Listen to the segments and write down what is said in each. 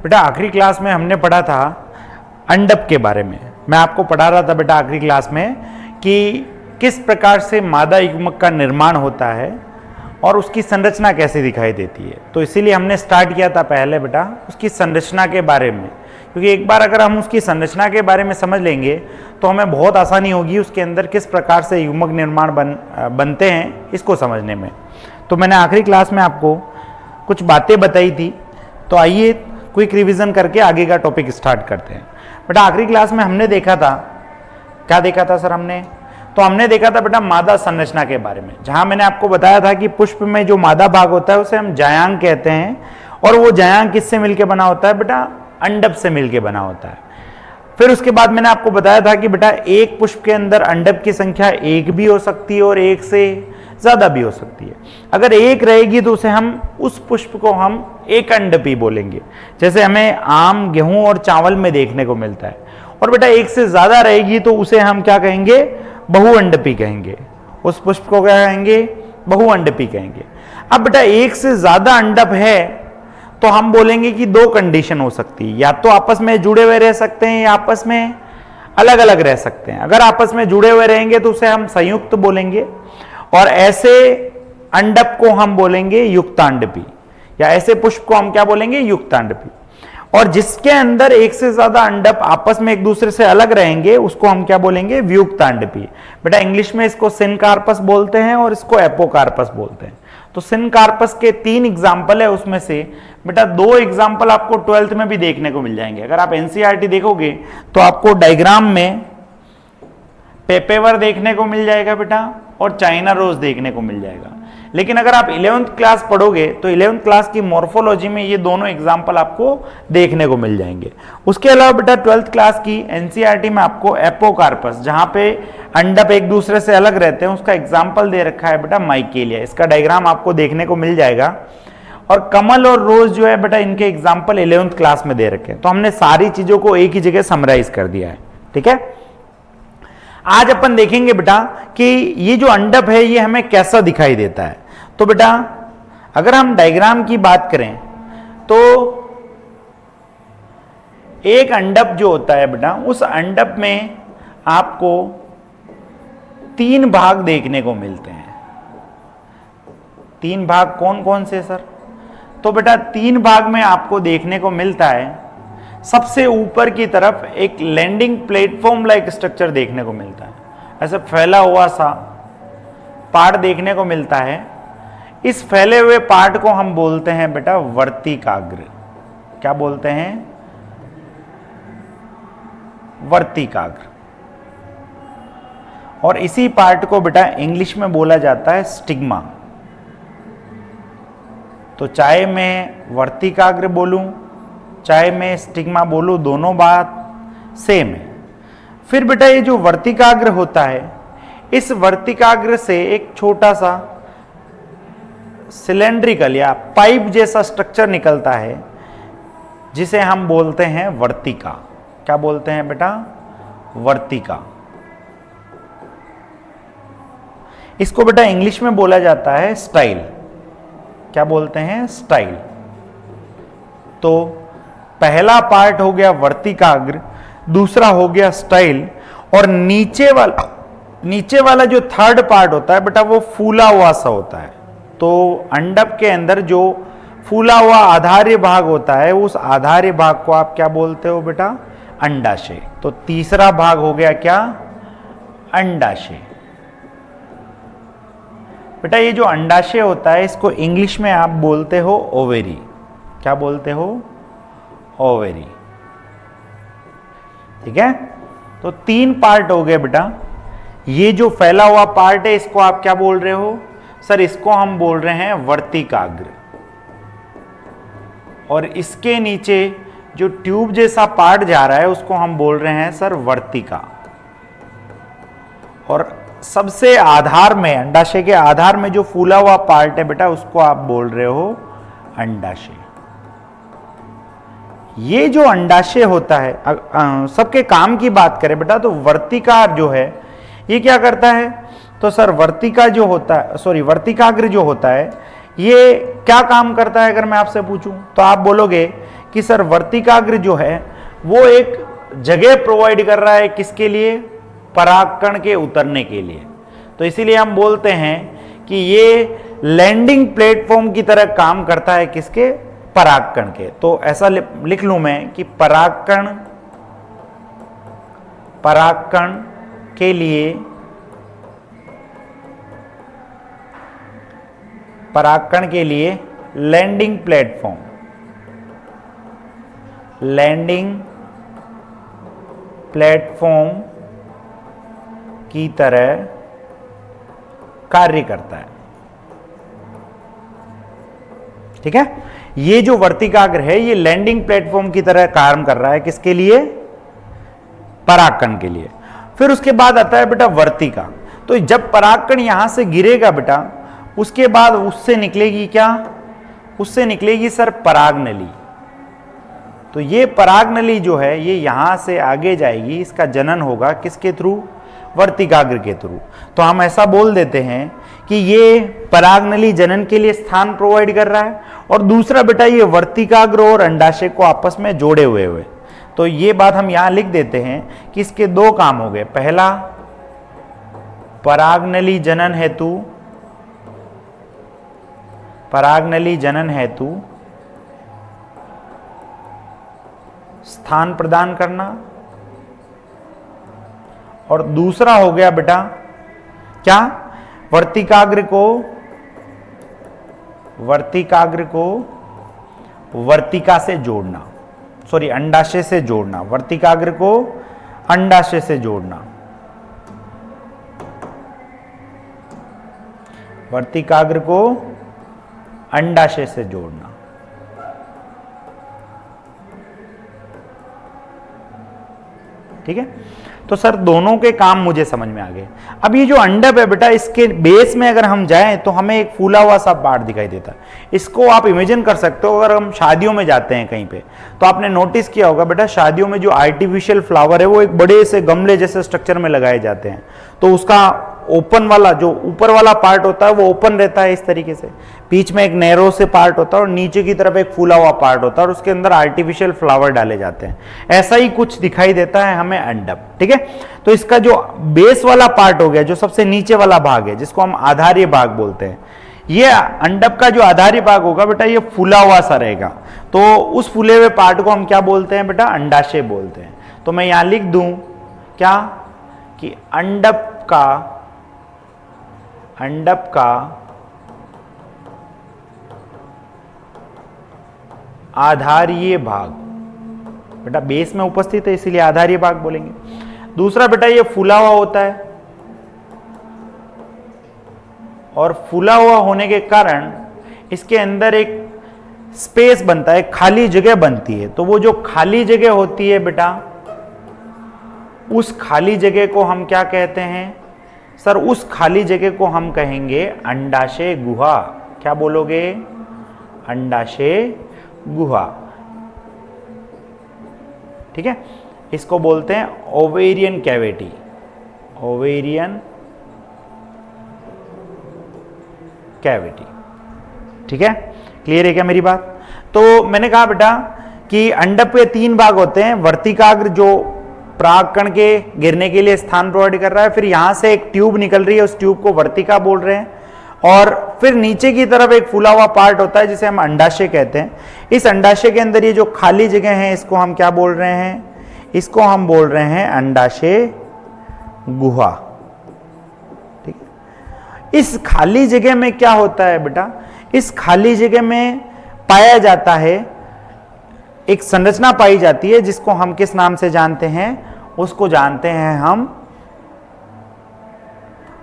बेटा आखिरी क्लास में हमने पढ़ा था अंडप के बारे में। मैं आपको पढ़ा रहा था बेटा आखिरी क्लास में कि किस प्रकार से मादा युग्मक का निर्माण होता है और उसकी संरचना कैसे दिखाई देती है। तो इसीलिए हमने स्टार्ट किया था पहले बेटा उसकी संरचना के बारे में, क्योंकि एक बार अगर हम उसकी संरचना के बारे में समझ लेंगे तो हमें बहुत आसानी होगी उसके अंदर किस प्रकार से युग्मक निर्माण बनते हैं इसको समझने में। तो मैंने आखिरी क्लास में आपको कुछ बातें बताई थी, तो आइए क्विक रिवीजन करके आगे का टॉपिक स्टार्ट करते हैं। बेटा आखिरी क्लास में हमने देखा था, क्या देखा था सर हमने? तो हमने देखा था बेटा मादा संरचना के बारे में, जहां मैंने आपको बताया था कि पुष्प में जो मादा भाग होता है उसे हम जायांग कहते हैं, और वो जायांग किससे मिलकर बना होता है बेटा? अंडप से मिलकर बना होता है। फिर उसके बाद मैंने आपको बताया था कि बेटा एक पुष्प के अंदर अंडप की संख्या एक भी हो सकती है और एक से ज्यादा भी हो सकती है। अगर एक रहेगी तो उसे हम उस पुष्प को हम एक अंडपी बोलेंगे, जैसे हमें आम, गेहूं और चावल में देखने को मिलता है। और बेटा एक से ज्यादा रहेगी तो उसे हम क्या कहेंगे? बहुअंडपी कहेंगे। उस पुष्प को क्या कहेंगे? बहुअंडपी कहेंगे। अब बेटा एक से ज्यादा अंडप है तो हम बोलेंगे कि दो कंडीशन हो सकती है, या तो आपस में जुड़े हुए रह सकते हैं या आपस में अलग अलग रह सकते हैं। अगर आपस में जुड़े हुए रहेंगे तो उसे हम संयुक्त बोलेंगे, और ऐसे अंडप को हम बोलेंगे युक्तांडपी, या ऐसे पुष्प को हम क्या बोलेंगे? युक्तांडपी। और जिसके अंदर एक से ज्यादा अंडप आपस में एक दूसरे से अलग रहेंगे उसको हम क्या बोलेंगे? व्युक्तांडपी। बेटा इंग्लिश में इसको सिनकार्पस बोलते हैं और इसको एपोकार्पस बोलते हैं। तो सिनकार्पस के 3 एग्जाम्पल है, उसमें से बेटा 2 एग्जाम्पल आपको 12th में भी देखने को मिल जाएंगे। अगर आप एनसीईआरटी देखोगे तो आपको डायग्राम में पेपेवर देखने को मिल जाएगा बेटा, और चाइना रोज देखने को मिल जाएगा। लेकिन अगर आप 11th क्लास पढ़ोगे तो 11th क्लास की मॉर्फोलॉजी में ये दोनों एग्जाम्पल आपको देखने को मिल जाएंगे। उसके अलावा बेटा 12th क्लास की एनसीईआरटी में आपको एपोकार्पस, जहां पे अंडप एक दूसरे से अलग रहते हैं, उसका एग्जाम्पल दे रखा है बेटा माइकेलिया। इसका डायग्राम आपको देखने को मिल जाएगा। और कमल और रोज जो है बेटा इनके एग्जाम्पल 11th क्लास में दे रखे हैं। तो हमने सारी चीजों को एक ही जगह समराइज कर दिया है, ठीक है। आज अपन देखेंगे बेटा कि ये जो अंडप है ये हमें कैसा दिखाई देता है। तो बेटा अगर हम डायग्राम की बात करें तो एक अंडप जो होता है बेटा, उस अंडप में आपको 3 भाग देखने को मिलते हैं। 3 भाग कौन कौन से सर? तो बेटा 3 भाग में आपको देखने को मिलता है, सबसे ऊपर की तरफ एक लैंडिंग प्लेटफॉर्म लाइक स्ट्रक्चर देखने को मिलता है, ऐसे फैला हुआ सा पार्ट देखने को मिलता है। इस फैले हुए पार्ट को हम बोलते हैं बेटा वर्तिकाग्र। क्या बोलते हैं? वर्तिकाग्र। और इसी पार्ट को बेटा इंग्लिश में बोला जाता है स्टिग्मा। तो चाहे मैं वर्तिकाग्र बोलूं चाहे मैं स्टिग्मा बोलूं, दोनों बात सेम है। फिर बेटा ये जो वर्तिकाग्र होता है, इस वर्तिकाग्र से एक छोटा सा सिलेंड्रिकल या पाइप जैसा स्ट्रक्चर निकलता है, जिसे हम बोलते हैं वर्तिका। क्या बोलते हैं बेटा? वर्तिका। इसको बेटा इंग्लिश में बोला जाता है स्टाइल। क्या बोलते हैं? स्टाइल। तो पहला पार्ट हो गया वर्तिकाग्र, दूसरा हो गया स्टाइल, और नीचे वाला जो थर्ड पार्ट होता है बेटा वो फूला हुआ सा होता है। तो अंडप के अंदर जो फूला हुआ आधार्य भाग होता है, उस आधार्य भाग को आप क्या बोलते हो बेटा? अंडाशय। तो तीसरा भाग हो गया क्या? अंडाशय। बेटा ये जो अंडाशय होता है इसको इंग्लिश में आप बोलते हो ओवेरी। क्या बोलते हो? ओवेरी। ठीक है। तो 3 पार्ट हो गए बेटा। ये जो फैला हुआ पार्ट है इसको आप क्या बोल रहे हो? सर इसको हम बोल रहे हैं वर्तिकाग्र। और इसके नीचे जो ट्यूब जैसा पार्ट जा रहा है उसको हम बोल रहे हैं सर वर्तिका। और सबसे आधार में, अंडाशय के आधार में जो फूला हुआ पार्ट है बेटा उसको आप बोल रहे हो अंडाशय। ये जो अंडाशय होता है, सबके काम की बात करें बेटा तो वर्तिका जो है ये क्या करता है? तो सर वर्तिका जो होता है, सॉरी वर्तिकाग्र जो होता है ये क्या काम करता है? अगर मैं आपसे पूछूं तो आप बोलोगे कि सर वर्तिकाग्र जो है वो एक जगह प्रोवाइड कर रहा है किसके लिए, परागकण के उतरने के लिए। तो इसीलिए हम बोलते हैं कि ये लैंडिंग प्लेटफॉर्म की तरह काम करता है किसके, परागकण के। तो ऐसा लिख लूं मैं कि परागकण के लिए लैंडिंग प्लेटफॉर्म की तरह कार्य करता है। ठीक है, ये जो वर्तिकाग्र है ये लैंडिंग प्लेटफॉर्म की तरह काम कर रहा है किसके लिए, परागकण के लिए। फिर उसके बाद आता है बेटा वर्तिका। तो जब परागकण यहां से गिरेगा बेटा, उसके बाद उससे निकलेगी क्या, उससे निकलेगी सर परागनली। तो ये परागनली जो है ये यहां से आगे जाएगी, इसका जनन होगा किसके थ्रू, वर्तिकाग्र के थ्रू। तो हम ऐसा बोल देते हैं कि ये परागनली जनन के लिए स्थान प्रोवाइड कर रहा है, और दूसरा बेटा ये वर्तिकाग्र और अंडाशय को आपस में जोड़े हुए। तो ये बात हम यहां लिख देते हैं कि इसके दो काम हो गए। पहला, परागनली जनन हेतु स्थान प्रदान करना, और दूसरा हो गया बेटा क्या, वर्तिकाग्र को वर्तिका से जोड़ना, सॉरी अंडाशय से जोड़ना, वर्तिकाग्र को अंडाशय से जोड़ना, वर्तिकाग्र को अंडाशय से जोड़ना। ठीक है, तो सर दोनों के काम मुझे समझ में आ गए। अब ये जो अंडप है बेटा, इसके बेस में अगर हम जाएं तो हमें एक फूला हुआ सा पार्ट दिखाई देता है। इसको आप इमेजिन कर सकते हो, अगर हम शादियों में जाते हैं कहीं पे, तो आपने नोटिस किया होगा बेटा, शादियों में जो आर्टिफिशियल फ्लावर है वो एक बड़े से गमले जैसे स्ट्रक्चर में लगाए जाते हैं। तो उसका ओपन वाला जो ऊपर वाला पार्ट होता है वो ओपन रहता है इस तरीके से, बीच में एक नैरो से पार्ट होता है और नीचे की तरफ एक फूला हुआ पार्ट होता है, और उसके अंदर आर्टिफिशियल फ्लावर डाले जाते हैं। ऐसा ही कुछ दिखाई देता है हमें अंडप। ठीक है, तो इसका जो बेस वाला पार्ट हो गया, जो सबसे नीचे वाला भाग है, जिसको हम आधार्य भाग बोलते हैं, ये अंडप का जो आधार्य भाग होगा बेटा ये फूला हुआ सा रहेगा। तो उस फूले हुए पार्ट को हम क्या बोलते हैं बेटा, अंडाशय बोलते हैं। तो मैं यहां लिख दूं क्या, कि अंडप का आधार्य भाग, बेटा बेस में उपस्थित है इसीलिए आधार्य भाग बोलेंगे। दूसरा बेटा ये फूला हुआ होता है, और फूला हुआ होने के कारण इसके अंदर एक स्पेस बनता है, खाली जगह बनती है। तो वो जो खाली जगह होती है बेटा, उस खाली जगह को हम क्या कहते हैं सर, उस खाली जगह को हम कहेंगे अंडाशय गुहा। क्या बोलोगे, अंडाशय गुहा। ठीक है, इसको बोलते हैं ओवेरियन कैविटी, ओवेरियन कैविटी। ठीक है, क्लियर है क्या मेरी बात। तो मैंने कहा बेटा कि अंडप के तीन भाग होते हैं, वर्तिकाग्र जो परागकण के गिरने के लिए स्थान प्रोवाइड कर रहा है, फिर यहां से एक ट्यूब निकल रही है, उस ट्यूब को वर्तिका बोल रहे हैं, और फिर नीचे की तरफ एक फूला हुआ पार्ट होता है जिसे हम अंडाशय कहते हैं। इस अंडाशय के अंदर ये जो खाली जगह है इसको हम क्या बोल रहे हैं, इसको हम बोल रहे हैं अंडाशय गुहा। ठीक है, इस खाली जगह में क्या होता है बेटा, इस खाली जगह में पाया जाता है, एक संरचना पाई जाती है जिसको हम किस नाम से जानते हैं, उसको जानते हैं हम,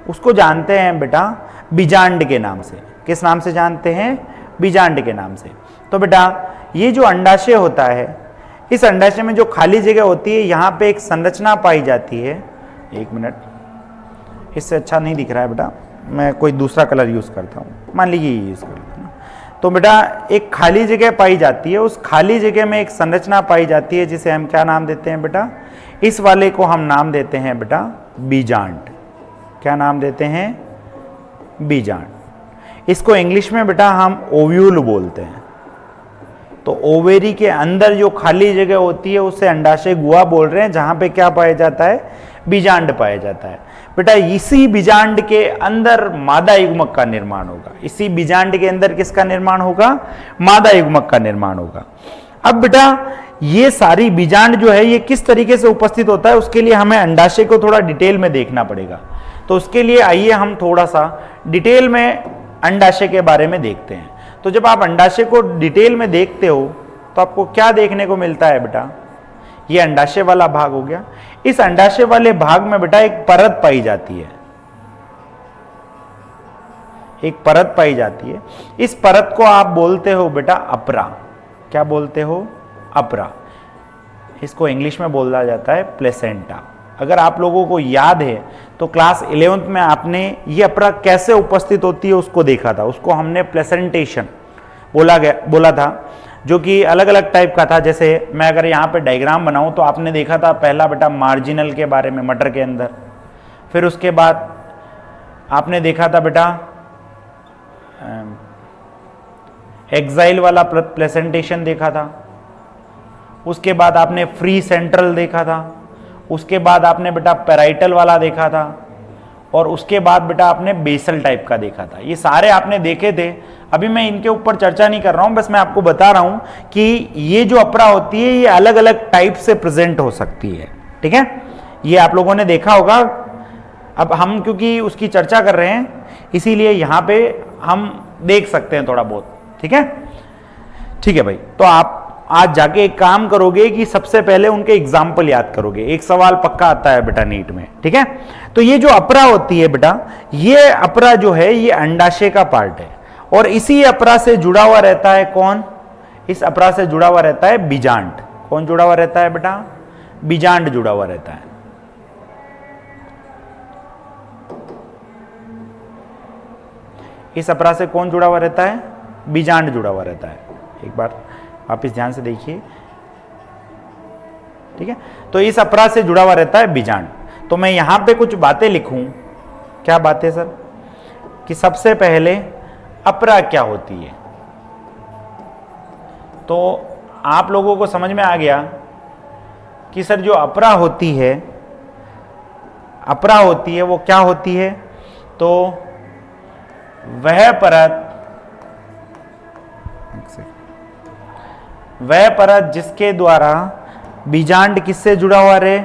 उसको जानते हैं बेटा बीजांड के नाम से। किस नाम से जानते हैं, बीजांड के नाम से। तो बेटा ये जो अंडाशय होता है, इस अंडाशय में जो खाली जगह होती है यहां पे एक संरचना पाई जाती है। एक मिनट, इससे अच्छा नहीं दिख रहा है बेटा, मैं कोई दूसरा कलर यूज करता हूं, मान लीजिए ये यूज कर लेते हैं। तो बेटा एक खाली जगह पाई जाती है, उस खाली जगह में एक संरचना पाई जाती है जिसे हम क्या नाम देते हैं बेटा, इस वाले को हम नाम देते हैं बेटा बीजांड। क्या नाम देते हैं, बीजांड। इसको इंग्लिश में बेटा हम ओव्यूल बोलते हैं। तो ओवेरी के अंदर जो खाली जगह होती है उसे अंडाशय गुहा बोल रहे हैं, जहां पे क्या पाया जाता है, बीजांड पाया जाता है। बेटा इसी बीजांड के अंदर मादा युग्मक का निर्माण होगा। इसी बीजांड के अंदर किसका निर्माण होगा, मादा युग्मक का निर्माण होगा। अब बेटा ये सारी बीजांड जो है ये किस तरीके से उपस्थित होता है, उसके लिए हमें अंडाशय को थोड़ा डिटेल में देखना पड़ेगा। तो उसके लिए आइए हम थोड़ा सा डिटेल में अंडाशय के बारे में देखते हैं। तो जब आप अंडाशय को डिटेल में देखते हो तो आपको क्या देखने को मिलता है बेटा, ये अंडाशय वाला भाग हो गया। इस अंडाशय वाले भाग में बेटा एक परत पाई जाती है, एक परत पाई जाती है। इस परत को आप बोलते हो बेटा अपरा। क्या बोलते हो, अपरा। इसको इंग्लिश में बोला जाता है प्लेसेंटा। अगर आप लोगों को याद है तो क्लास 11th में आपने ये अपरा कैसे उपस्थित होती है उसको देखा था, उसको हमने प्लेसेंटेशन बोला था, जो कि अलग अलग टाइप का था। जैसे मैं अगर यहाँ पे डायग्राम बनाऊं तो आपने देखा था पहला बेटा मार्जिनल के बारे में मटर के अंदर, फिर उसके बाद आपने देखा था बेटा एक्साइल वाला प्लेसेंटेशन देखा था, उसके बाद आपने फ्री सेंट्रल देखा था, उसके बाद आपने बेटा पैराइटल वाला देखा था, और उसके बाद बेटा आपने बेसल टाइप का देखा था। ये सारे आपने देखे थे। अभी मैं इनके ऊपर चर्चा नहीं कर रहा हूं, बस मैं आपको बता रहा हूं कि ये जो अपरा होती है ये अलग अलग टाइप से प्रेजेंट हो सकती है। ठीक है, ये आप लोगों ने देखा होगा। अब हम क्योंकि उसकी चर्चा कर रहे हैं इसीलिए यहां पे हम देख सकते हैं थोड़ा बहुत। ठीक है, ठीक है भाई। तो आप आज जाके एक काम करोगे कि सबसे पहले उनके एग्जाम्पल याद करोगे। एक सवाल पक्का आता है बेटा नीट में। ठीक है, तो ये जो अपरा होती है बेटा, ये अपरा जो है ये अंडाशय का पार्ट है, और इसी अपरा से जुड़ा हुआ रहता है कौन, इस अपरा से जुड़ा हुआ रहता है बीजांड। कौन जुड़ा हुआ रहता है बेटा, बीजांड जुड़ा हुआ रहता है। इस अपरा से कौन जुड़ा हुआ रहता है, बीजांड जुड़ा हुआ रहता है। एक बार आप इस ध्यान से देखिए। ठीक है, तो इस अपरा से जुड़ा हुआ रहता है बीजांड। तो मैं यहां पे कुछ बातें लिखूं। क्या बातें सर, कि सबसे पहले अपरा क्या होती है। तो आप लोगों को समझ में आ गया कि सर जो अपरा होती है, अपरा होती है वो क्या होती है, तो वह परत जिसके द्वारा बीजांड किससे जुड़ा हुआ रहे,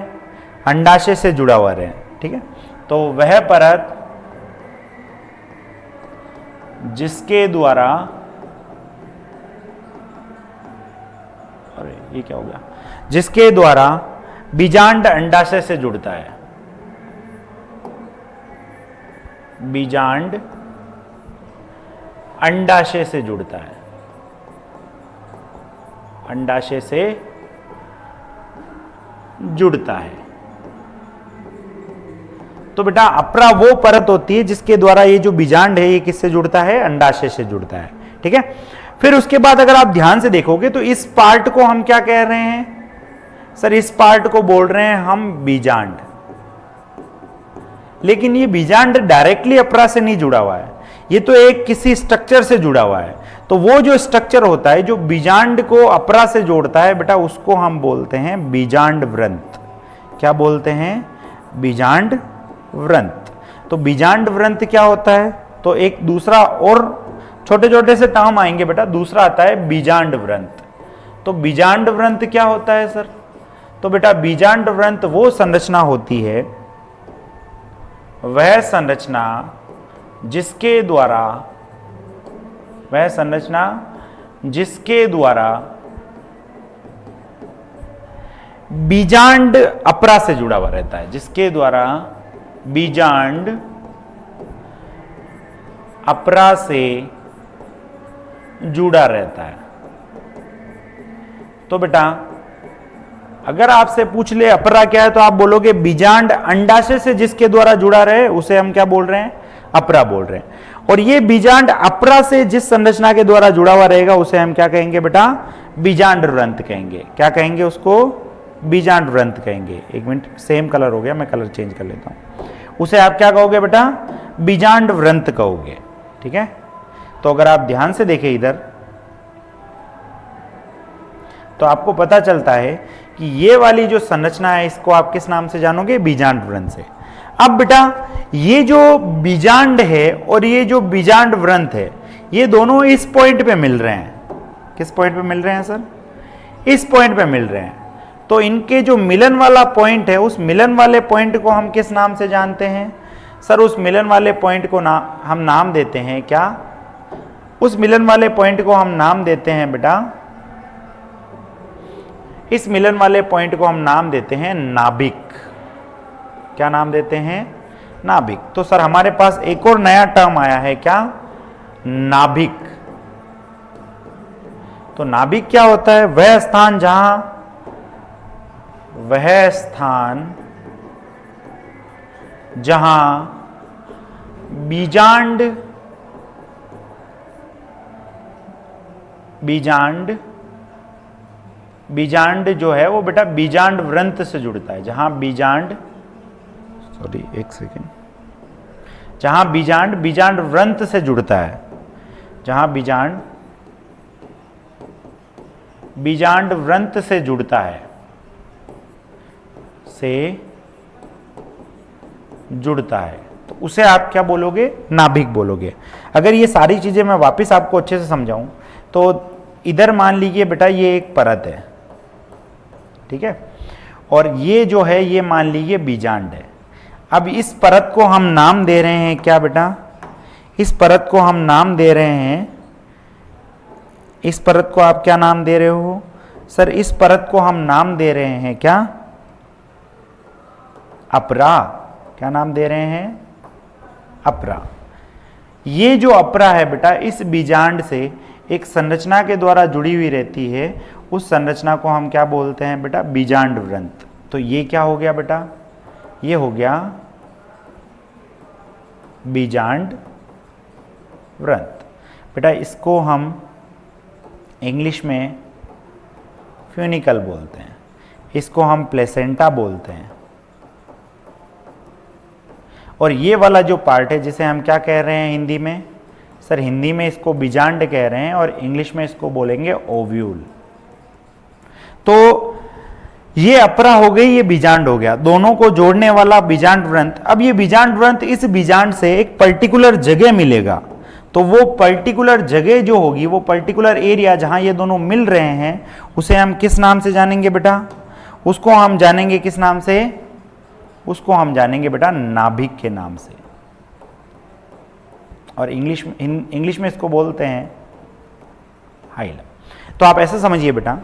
अंडाशय से जुड़ा हुआ रहे। ठीक है, तो वह परत जिसके द्वारा, अरे ये क्या हो गया, जिसके द्वारा बीजांड अंडाशय से जुड़ता है, बीजांड अंडाशय से जुड़ता है, अंडाशय से जुड़ता है। तो बेटा अपरा वो परत होती है जिसके द्वारा ये जो बीजांड है ये किससे जुड़ता है, अंडाशय से जुड़ता है। ठीक है, फिर उसके बाद अगर आप ध्यान से देखोगे तो इस पार्ट को हम क्या कह रहे हैं सर, इस पार्ट को बोल रहे हैं हम बीजांड। लेकिन ये बीजांड डायरेक्टली अपरा से नहीं जुड़ा हुआ है, ये तो एक किसी स्ट्रक्चर से जुड़ा हुआ है। तो वो जो स्ट्रक्चर होता है जो बीजांड को अपरा से जोड़ता है बेटा, उसको हम बोलते हैं बीजांड व्रंत। क्या बोलते हैं, बीजांड व्रंत। तो बीजांड व्रंत क्या होता है, तो एक दूसरा और छोटे छोटे से टर्म आएंगे बेटा, दूसरा आता है बीजांड व्रंत। तो बीजांड व्रंत क्या होता है सर, तो बेटा बीजांड व्रंत वो संरचना होती है, वह संरचना जिसके द्वारा, वह संरचना जिसके द्वारा बीजांड अपरा से जुड़ा हुआ रहता है, जिसके द्वारा बीजांड अपरा से जुड़ा रहता है। तो बेटा अगर आपसे पूछ ले अपरा क्या है, तो आप बोलोगे बीजांड अंडाशय से जिसके द्वारा जुड़ा रहे उसे हम क्या बोल रहे हैं, अपरा बोल रहे हैं। और ये बीजांड अपरा से जिस संरचना के द्वारा जुड़ा हुआ रहेगा उसे हम क्या कहेंगे बेटा, बीजांड व्रंत कहेंगे। क्या कहेंगे उसको, बीजांड व्रंत कहेंगे। एक मिनट, सेम कलर हो गया, मैं कलर चेंज कर लेता हूं। उसे आप क्या कहोगे बेटा, बीजांड व्रंत कहोगे। ठीक है, तो अगर आप ध्यान से देखें इधर, तो आपको पता चलता है कि ये वाली जो संरचना है इसको आप किस नाम से जानोगे? बीजांड व्रंत से। अब बेटा ये जो बीजांड है और ये जो बीजांड व्रंत है ये दोनों इस पॉइंट पे मिल रहे हैं। किस पॉइंट पे मिल रहे हैं सर? इस पॉइंट पे मिल रहे हैं। तो इनके जो मिलन वाला पॉइंट है उस मिलन वाले पॉइंट को हम किस नाम से जानते हैं? सर उस मिलन वाले पॉइंट को हम नाम देते हैं क्या? उस मिलन वाले पॉइंट को हम नाम देते हैं बेटा, इस मिलन वाले पॉइंट को हम नाम देते हैं नाभिक। क्या नाम देते हैं? नाभिक। तो सर हमारे पास एक और नया टर्म आया है क्या? नाभिक। तो नाभिक क्या होता है? वह स्थान जहां बीजांड जो है वो बेटा बीजांड व्रंत से जुड़ता है। जहां बीजांड व्रंत से जुड़ता है। जहां बीजांड व्रंत से जुड़ता है, तो उसे आप क्या बोलोगे? नाभिक बोलोगे। अगर ये सारी चीजें मैं वापस आपको अच्छे से समझाऊं तो इधर मान लीजिए बेटा ये एक परत है, ठीक है, और ये जो है ये मान लीजिए बीजांड है। अब इस परत को हम नाम दे रहे हैं क्या बेटा? इस परत को हम नाम दे रहे हैं, इस परत को आप क्या नाम दे रहे हो? सर इस परत को हम नाम दे रहे हैं क्या? अपरा। क्या नाम दे रहे हैं? अपरा। ये जो अपरा है बेटा इस बीजांड से एक संरचना के द्वारा जुड़ी हुई रहती है, उस संरचना को हम क्या बोलते हैं बेटा? बीजांड व्रंत। तो ये क्या हो गया बेटा? ये हो गया बीजांड व्रंत। बेटा इसको हम इंग्लिश में फ्यूनिकल बोलते हैं, इसको हम प्लेसेंटा बोलते हैं। और ये वाला जो पार्ट है जिसे हम क्या कह रहे हैं हिंदी में? सर हिंदी में इसको बीजांड कह रहे हैं और इंग्लिश में इसको बोलेंगे ओव्यूल। तो ये अपरा हो गई, ये बीजांड हो गया, दोनों को जोड़ने वाला बीजांड व्रंत। अब ये बीजांड व्रंत इस बीजांड से एक पर्टिकुलर जगह मिलेगा, तो वो पर्टिकुलर जगह जो होगी, वो पर्टिकुलर एरिया जहां ये दोनों मिल रहे हैं, उसे हम किस नाम से जानेंगे बेटा? उसको हम जानेंगे किस नाम से? उसको हम जानेंगे बेटा नाभिक के नाम से। और इंग्लिश में इसको बोलते हैं हाइलम। तो आप ऐसा समझिए बेटा,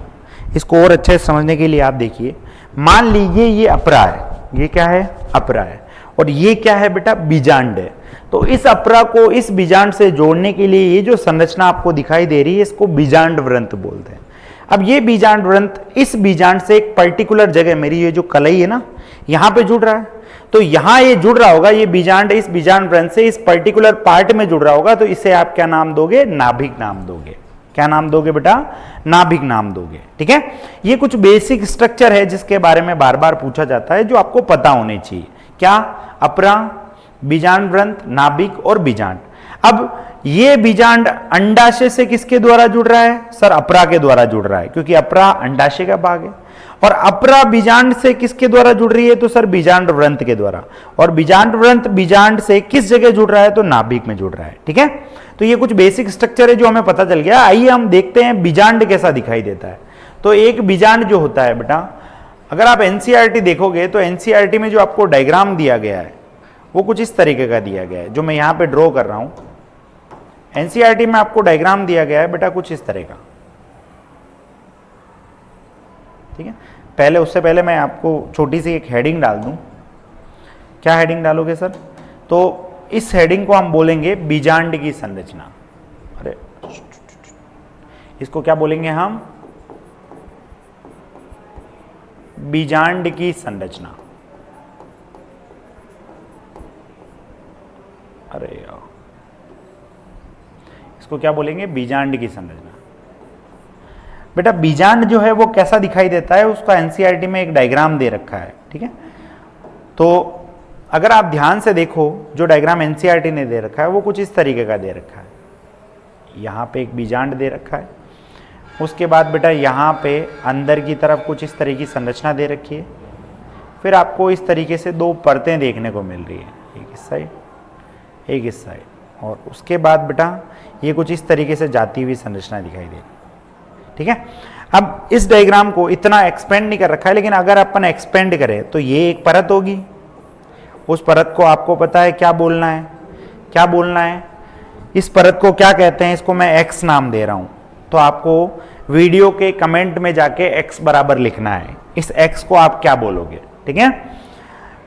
इसको और अच्छे से समझने के लिए आप देखिए, मान लीजिए ये अपरा है, ये क्या है? अपरा है, और ये क्या है बेटा? बीजांड है। तो इस अपरा को इस बीजांड से जोड़ने के लिए ये जो संरचना आपको दिखाई दे रही है इसको बीजांड व्रंत बोलते हैं। अब ये बीजांड व्रंत इस बीजांड से एक पर्टिकुलर जगह, मेरी ये जो कलाई है ना, यहां पे जुड़ रहा है, तो यहां ये जुड़ रहा होगा, ये बीजांड इस बीजांड व्रंत से इस पर्टिकुलर पार्ट में जुड़ रहा होगा, तो इसे आप क्या नाम दोगे? नाभिक नाम दोगे। क्या नाम दोगे बेटा? नाभिक नाम दोगे। ठीक है, ये कुछ बेसिक स्ट्रक्चर है जिसके बारे में बार बार पूछा जाता है, जो आपको पता होने चाहिए। क्या? अपरा, बीजांड व्रंत, नाभिक और बीजांड। अब ये बीजांड अंडाशय से किसके द्वारा जुड़ रहा है? सर अपरा के द्वारा जुड़ रहा है, क्योंकि अपरा अंडाशय का भाग है। और अपरा बीजांड से किसके द्वारा जुड़ रही है? तो सर बीजांड व्रंत के द्वारा। और बीजांड व्रंत बीजांड से किस जगह जुड़ रहा है? तो नाभिक में जुड़ रहा है। ठीक है, तो ये कुछ बेसिक स्ट्रक्चर है जो हमें पता चल गया। आइए हम देखते हैं बीजांड कैसा दिखाई देता है। तो एक बीजांड जो होता है बेटा, अगर आप एनसीईआरटी देखोगे तो एनसीईआरटी में जो आपको डायग्राम दिया गया है वो कुछ इस तरीके का दिया गया है, जो मैं यहां पे ड्रॉ कर रहा हूं। एनसीईआरटी में आपको डायग्राम दिया गया है बेटा कुछ इस तरह का। ठीक है, पहले उससे पहले मैं आपको छोटी सी एक हेडिंग डाल दूं। क्या हेडिंग डालोगे सर? तो इस हेडिंग को हम बोलेंगे बीजांड की संरचना। अरे इसको क्या बोलेंगे हम? बीजांड की संरचना। अरे यार, इसको क्या बोलेंगे? बीजांड की संरचना। बेटा बीजांड जो है वो कैसा दिखाई देता है, उसका एनसीईआरटी में एक डायग्राम दे रखा है। ठीक है, तो अगर आप ध्यान से देखो, जो डायग्राम एनसीईआरटी ने दे रखा है वो कुछ इस तरीके का दे रखा है। यहां पे एक बीजांड दे रखा है, उसके बाद बेटा यहाँ पे अंदर की तरफ कुछ इस तरह की संरचना दे रखी है। फिर आपको इस तरीके से दो परतें देखने को मिल रही है, एक इस साइड एक इस साइड, और उसके बाद बेटा ये कुछ इस तरीके से जाती हुई संरचना दिखाई दे रही। ठीक है, अब इस डायग्राम को इतना एक्सपेंड नहीं कर रखा है, लेकिन अगर अपन एक्सपेंड करें तो ये एक परत होगी। उस परत को आपको पता है क्या बोलना है, क्या बोलना है, इस परत को क्या कहते हैं, इसको मैं x नाम दे रहा हूं। तो आपको वीडियो के कमेंट में जाके x बराबर लिखना है, इस x को आप क्या बोलोगे। ठीक है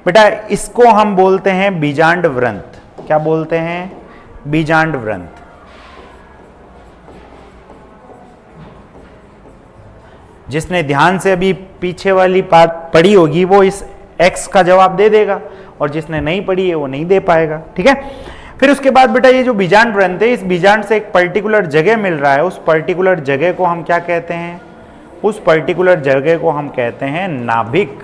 बेटा, इसको हम बोलते हैं बीजांड वृंत। क्या बोलते हैं? बीजांड वृंत। जिसने ध्यान से अभी पीछे वाली पार्ट पढ़ी होगी वो इस x का जवाब दे देगा, और जिसने नहीं पढ़ी है वो नहीं दे पाएगा। ठीक है, फिर उसके बाद बेटा ये जो बीजांड वृंत है, इस बीजांड से एक पर्टिकुलर जगह मिल रहा है, उस पर्टिकुलर जगह को हम क्या कहते हैं? उस पर्टिकुलर जगह को हम कहते हैं नाभिक।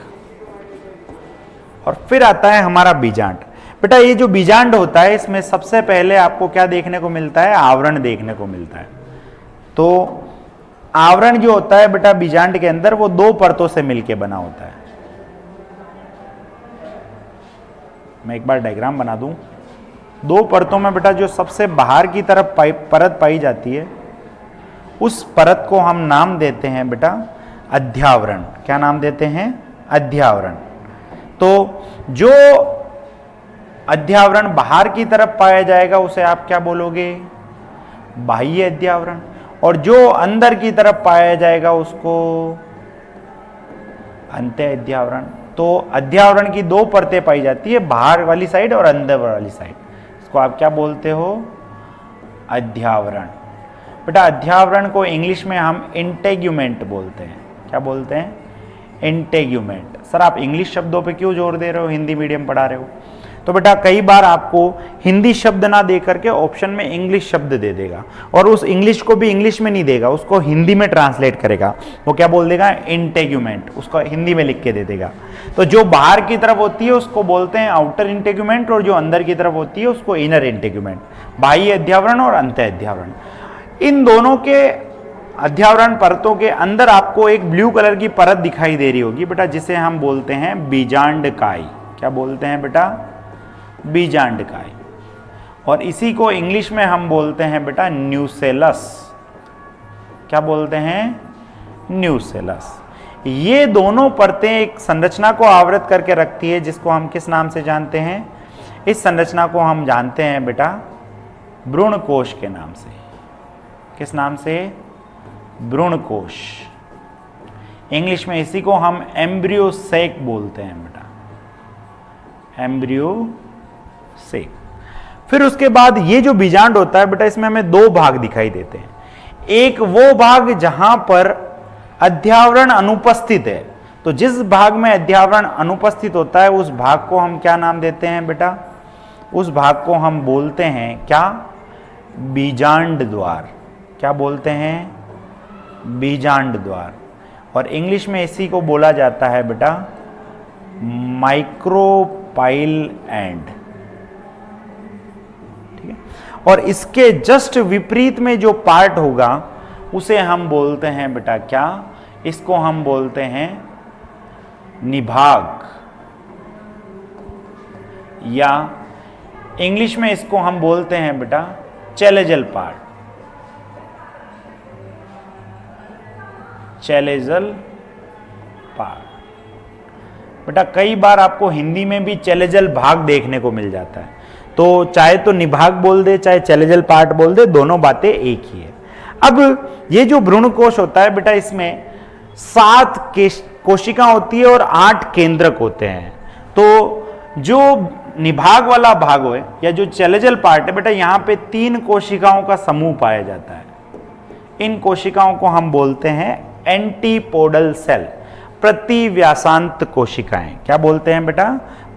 और फिर आता है हमारा बीजांड। बेटा ये जो बीजांड होता है इसमें सबसे पहले आपको क्या देखने को मिलता है? आवरण देखने को मिलता है। तो आवरण जो होता है बेटा बीजांड के अंदर, वो दो परतों से मिलकर बना होता है। मैं एक बार डायग्राम बना दूं। दो परतों में बेटा जो सबसे बाहर की तरफ परत पाई जाती है, उस परत को हम नाम देते हैं बेटा अध्यावरण। क्या नाम देते हैं? अध्यावरण। तो जो अध्यावरण बाहर की तरफ पाया जाएगा उसे आप क्या बोलोगे? बाह्य अध्यावरण। और जो अंदर की तरफ पाया जाएगा उसको अंत्य अध्यावरण। तो अध्यावरण की दो परतें पाई जाती है, बाहर वाली साइड और अंदर वाली साइड। इसको आप क्या बोलते हो? अध्यावरण। बेटा अध्यावरण को इंग्लिश में हम इंटेग्यूमेंट बोलते हैं। क्या बोलते हैं? इंटेग्यूमेंट। सर आप इंग्लिश शब्दों पे क्यों जोर दे रहे हो, हिंदी मीडियम पढ़ा रहे हो? तो बेटा कई बार आपको हिंदी शब्द ना दे करके ऑप्शन में इंग्लिश शब्द दे देगा, और उस इंग्लिश को भी इंग्लिश में नहीं देगा, उसको हिंदी में ट्रांसलेट करेगा। वो क्या बोल देगा? इंटेग्यूमेंट। उसको हिंदी में लिख के दे देगा। तो जो बाहर की तरफ होती है उसको बोलते हैं आउटर इंटेग्यूमेंट, और जो अंदर की तरफ होती है उसको इनर इंटेग्यूमेंट। बाह्य अध्यावरण और अंत्य अध्यावरण। इन दोनों के अध्यावरण परतों के अंदर आपको एक ब्लू कलर की परत दिखाई दे रही होगी बेटा, जिसे हम बोलते हैं बीजांडकाई। क्या बोलते हैं बेटा? बीजांडकाई। और इसी को इंग्लिश में हम बोलते हैं बेटा न्यूसेलस। क्या बोलते हैं? न्यूसेलस। ये दोनों परतें एक संरचना को आवृत करके रखती है, जिसको हम किस नाम से जानते हैं? इस संरचना को हम जानते हैं बेटा भ्रूण कोश के नाम से। किस नाम से? भ्रूण कोश। इंग्लिश में इसी को हम एम्ब्रियो सेक बोलते हैं बेटा, एम्ब्रियो सेक। फिर उसके बाद ये जो बीजांड होता है बेटा, इसमें हमें दो भाग दिखाई देते हैं। एक वो भाग जहां पर अध्यावरण अनुपस्थित है, तो जिस भाग में अध्यावरण अनुपस्थित होता है उस भाग को हम क्या नाम देते हैं बेटा? उस भाग को हम बोलते हैं क्या? बीजांड द्वार। क्या बोलते हैं? बीजांड द्वार। और इंग्लिश में इसी को बोला जाता है बेटा माइक्रोपाइल एंड। ठीक है, और इसके जस्ट विपरीत में जो पार्ट होगा उसे हम बोलते हैं बेटा क्या? इसको हम बोलते हैं निभाग, या इंग्लिश में इसको हम बोलते हैं बेटा चैलेजल पार्ट। Chalazal part. बेटा कई बार आपको हिंदी में भी चैलेजल भाग देखने को मिल जाता है, तो चाहे तो निभाग बोल दे चाहे चैलेजल पार्ट बोल दे, दोनों बातें एक ही है। अब ये जो भ्रूण कोश होता है बेटा, इसमें 7 कोशिका होती है और 8 केंद्रक होते हैं। तो जो निभाग वाला भाग हो या जो चैलेजल पार्ट है बेटा, यहाँ पे 3 कोशिकाओं का समूह पाया जाता है। इन कोशिकाओं को हम बोलते हैं एंटीपोडल सेल, प्रतिव्यासांत कोशिकाएं। क्या बोलते हैं बेटा?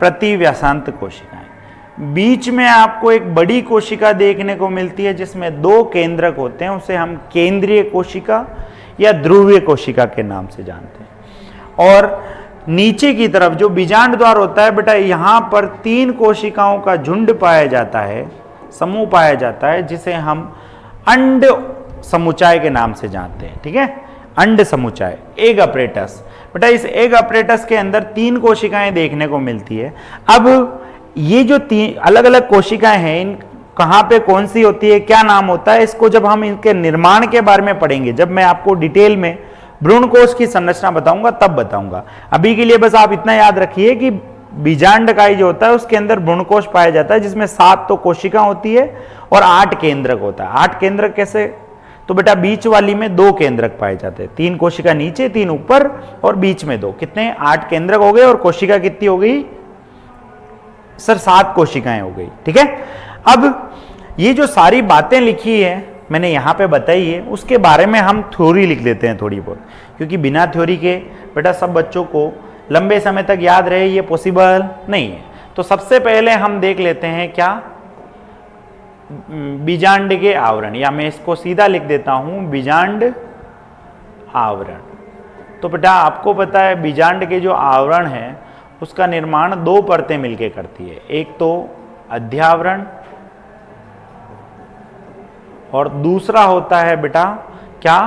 प्रतिव्यासांत कोशिकाएं। बीच में आपको एक बड़ी कोशिका देखने को मिलती है जिसमें 2 केंद्रक होते हैं, उसे हम केंद्रीय कोशिका या ध्रुवीय कोशिका के नाम से जानते हैं। और नीचे की तरफ जो बीजांड द्वार होता है बेटा, यहां पर 3 कोशिकाओं का झुंड पाया जाता है, समूह पाया जाता है, जिसे हम अंड समुच्चय के नाम से जानते हैं, ठीक है, अंड समुच्चय, एग अपरेटस। बेटा इस एग अपरेटस के अंदर 3 कोशिकाएं देखने को मिलती है। अब ये जो 3 अलग अलग कोशिकाएं हैं, इन कहाँ पे कौन सी होती है, क्या नाम होता है, इसको जब हम इनके निर्माण के बारे में पढ़ेंगे, जब मैं आपको डिटेल में भ्रूण कोश की संरचना बताऊंगा तब बताऊंगा। अभी के लिए बस आप इतना याद रखिए कि बीजांडकाई जो होता है उसके अंदर भ्रूणकोश पाया जाता है, जिसमें 7 तो कोशिका होती है और 8 केंद्रक होता है। 8 केंद्रक कैसे? तो बेटा बीच वाली में 2 केंद्रक पाए जाते हैं, 3 कोशिका नीचे, 3 ऊपर और बीच में 2, कितने? 8 केंद्रक हो गए। और कोशिका कितनी हो गई सर? 7 कोशिकाएं हो गई, ठीक है। अब ये जो सारी बातें लिखी है मैंने यहाँ पे बताई है, उसके बारे में हम थ्योरी लिख लेते हैं थोड़ी बहुत, क्योंकि बिना थ्योरी के बेटा सब बच्चों को लंबे समय तक याद रहे ये पॉसिबल नहीं है। तो सबसे पहले हम देख लेते हैं क्या, बीजांड के आवरण, या मैं इसको सीधा लिख देता हूं बीजांड आवरण। तो बेटा आपको पता है बीजांड के जो आवरण है उसका निर्माण 2 परतें मिलकर करती है, एक तो अध्यावरण और दूसरा होता है बेटा क्या,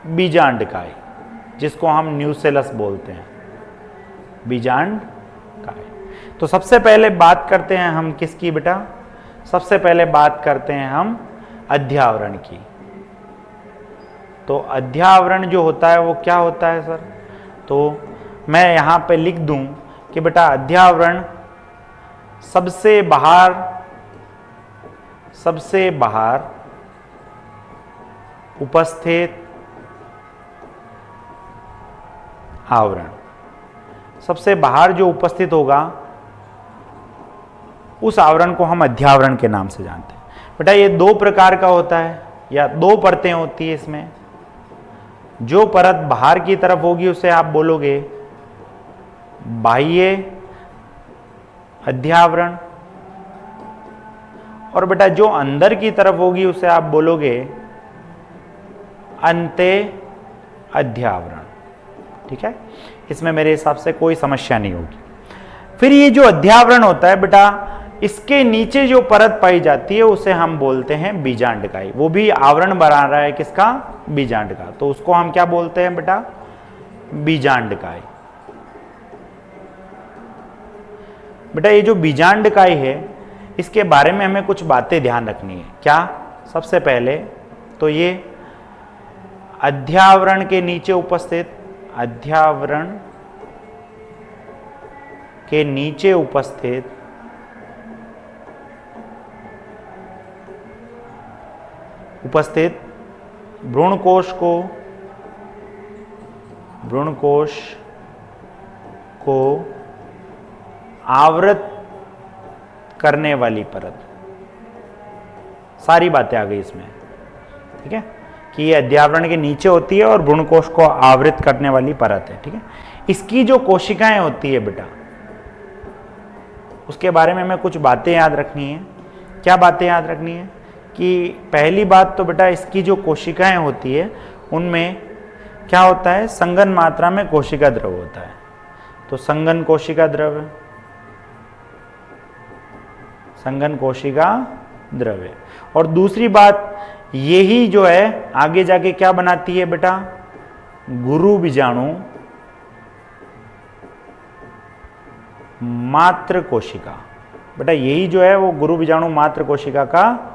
बीजांडकाय, जिसको हम न्यूसेलस बोलते हैं, बीजांडकाय। तो सबसे पहले बात करते हैं हम किसकी बेटा? सबसे पहले बात करते हैं हम अध्यावरण की। तो अध्यावरण जो होता है वो क्या होता है सर? तो मैं यहां पे लिख दूं कि बेटा अध्यावरण सबसे बाहर उपस्थित आवरण, सबसे बाहर जो उपस्थित होगा उस आवरण को हम अध्यावरण के नाम से जानते हैं। बेटा ये 2 प्रकार का होता है या 2 परतें होती है इसमें। जो परत बाहर की तरफ होगी उसे आप बोलोगे बाह्य अध्यावरण, और बेटा जो अंदर की तरफ होगी उसे आप बोलोगे अंत्य अध्यावरण, ठीक है। इसमें मेरे हिसाब से कोई समस्या नहीं होगी। फिर ये जो अध्यावरण होता है बेटा, इसके नीचे जो परत पाई जाती है उसे हम बोलते हैं बीजांडकाई। वो भी आवरण बना रहा है किसका? बीजांड का। तो उसको हम क्या बोलते हैं बेटा? बीजांडकाई। बेटा ये जो बीजांडकाई है इसके बारे में हमें कुछ बातें ध्यान रखनी है। क्या? सबसे पहले तो ये अध्यावरण के नीचे उपस्थित, अध्यावरण के नीचे उपस्थित भ्रूणकोश को आवृत करने वाली परत। सारी बातें आ गई इसमें, ठीक है, कि ये अध्यावरण के नीचे होती है और भ्रूणकोश को आवृत करने वाली परत है, ठीक है। इसकी जो कोशिकाएं होती है बेटा, उसके बारे में हमें कुछ बातें याद रखनी है। क्या बातें याद रखनी है? कि पहली बात तो बेटा इसकी जो कोशिकाएं होती है उनमें क्या होता है? संघन मात्रा में कोशिका द्रव होता है। तो संघन कोशिका द्रव, संघन कोशिका द्रव है। और दूसरी बात यही जो है आगे जाके क्या बनाती है बेटा? गुरु बीजाणु मात्र कोशिका। बेटा यही जो है वो गुरु बीजाणु मात्र कोशिका का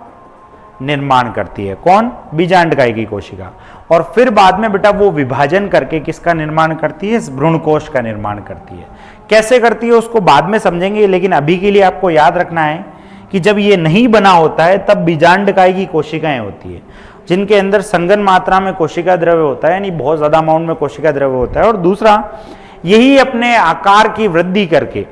निर्माण करती है। कौन? बीजांडकाई की कोशिका। और फिर बाद में बेटा वो विभाजन करके किसका निर्माण करती है? भ्रूणकोश का निर्माण करती है। कैसे करती है उसको बाद में समझेंगे, लेकिन अभी के लिए आपको याद रखना है कि जब ये नहीं बना होता है तब बीजांडकाई की कोशिकाएं होती है जिनके अंदर संघन मात्रा में कोशिका द्रव्य होता है, यानी बहुत ज्यादा अमाउंट में कोशिका द्रव्य होता है। और दूसरा यही अपने आकार की वृद्धि करके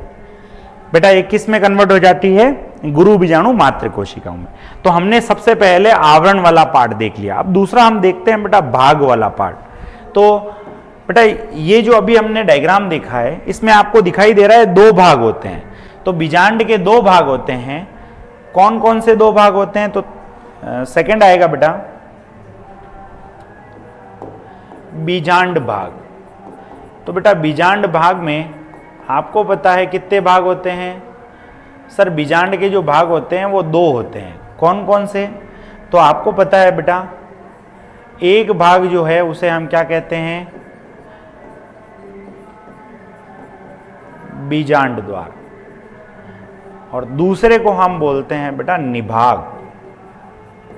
बेटा ये किस में कन्वर्ट हो जाती है? गुरु बीजाणु मात्र कोशिकाओं में। तो हमने सबसे पहले आवरण वाला पार्ट देख लिया। अब दूसरा हम देखते हैं बेटा भाग वाला पार्ट। तो बेटा ये जो अभी हमने डायग्राम देखा है इसमें आपको दिखाई दे रहा है 2 भाग होते हैं। तो बीजांड के 2 भाग होते हैं। कौन कौन से 2 भाग होते हैं? तो सेकंड आएगा बेटा बीजांड भाग। तो बेटा बीजांड भाग में आपको पता है कितने भाग होते हैं? सर बीजांड के जो भाग होते हैं वो 2 होते हैं। कौन कौन से? तो आपको पता है बेटा, एक भाग जो है उसे हम क्या कहते हैं, बीजांड द्वार, और दूसरे को हम बोलते हैं बेटा निभाग,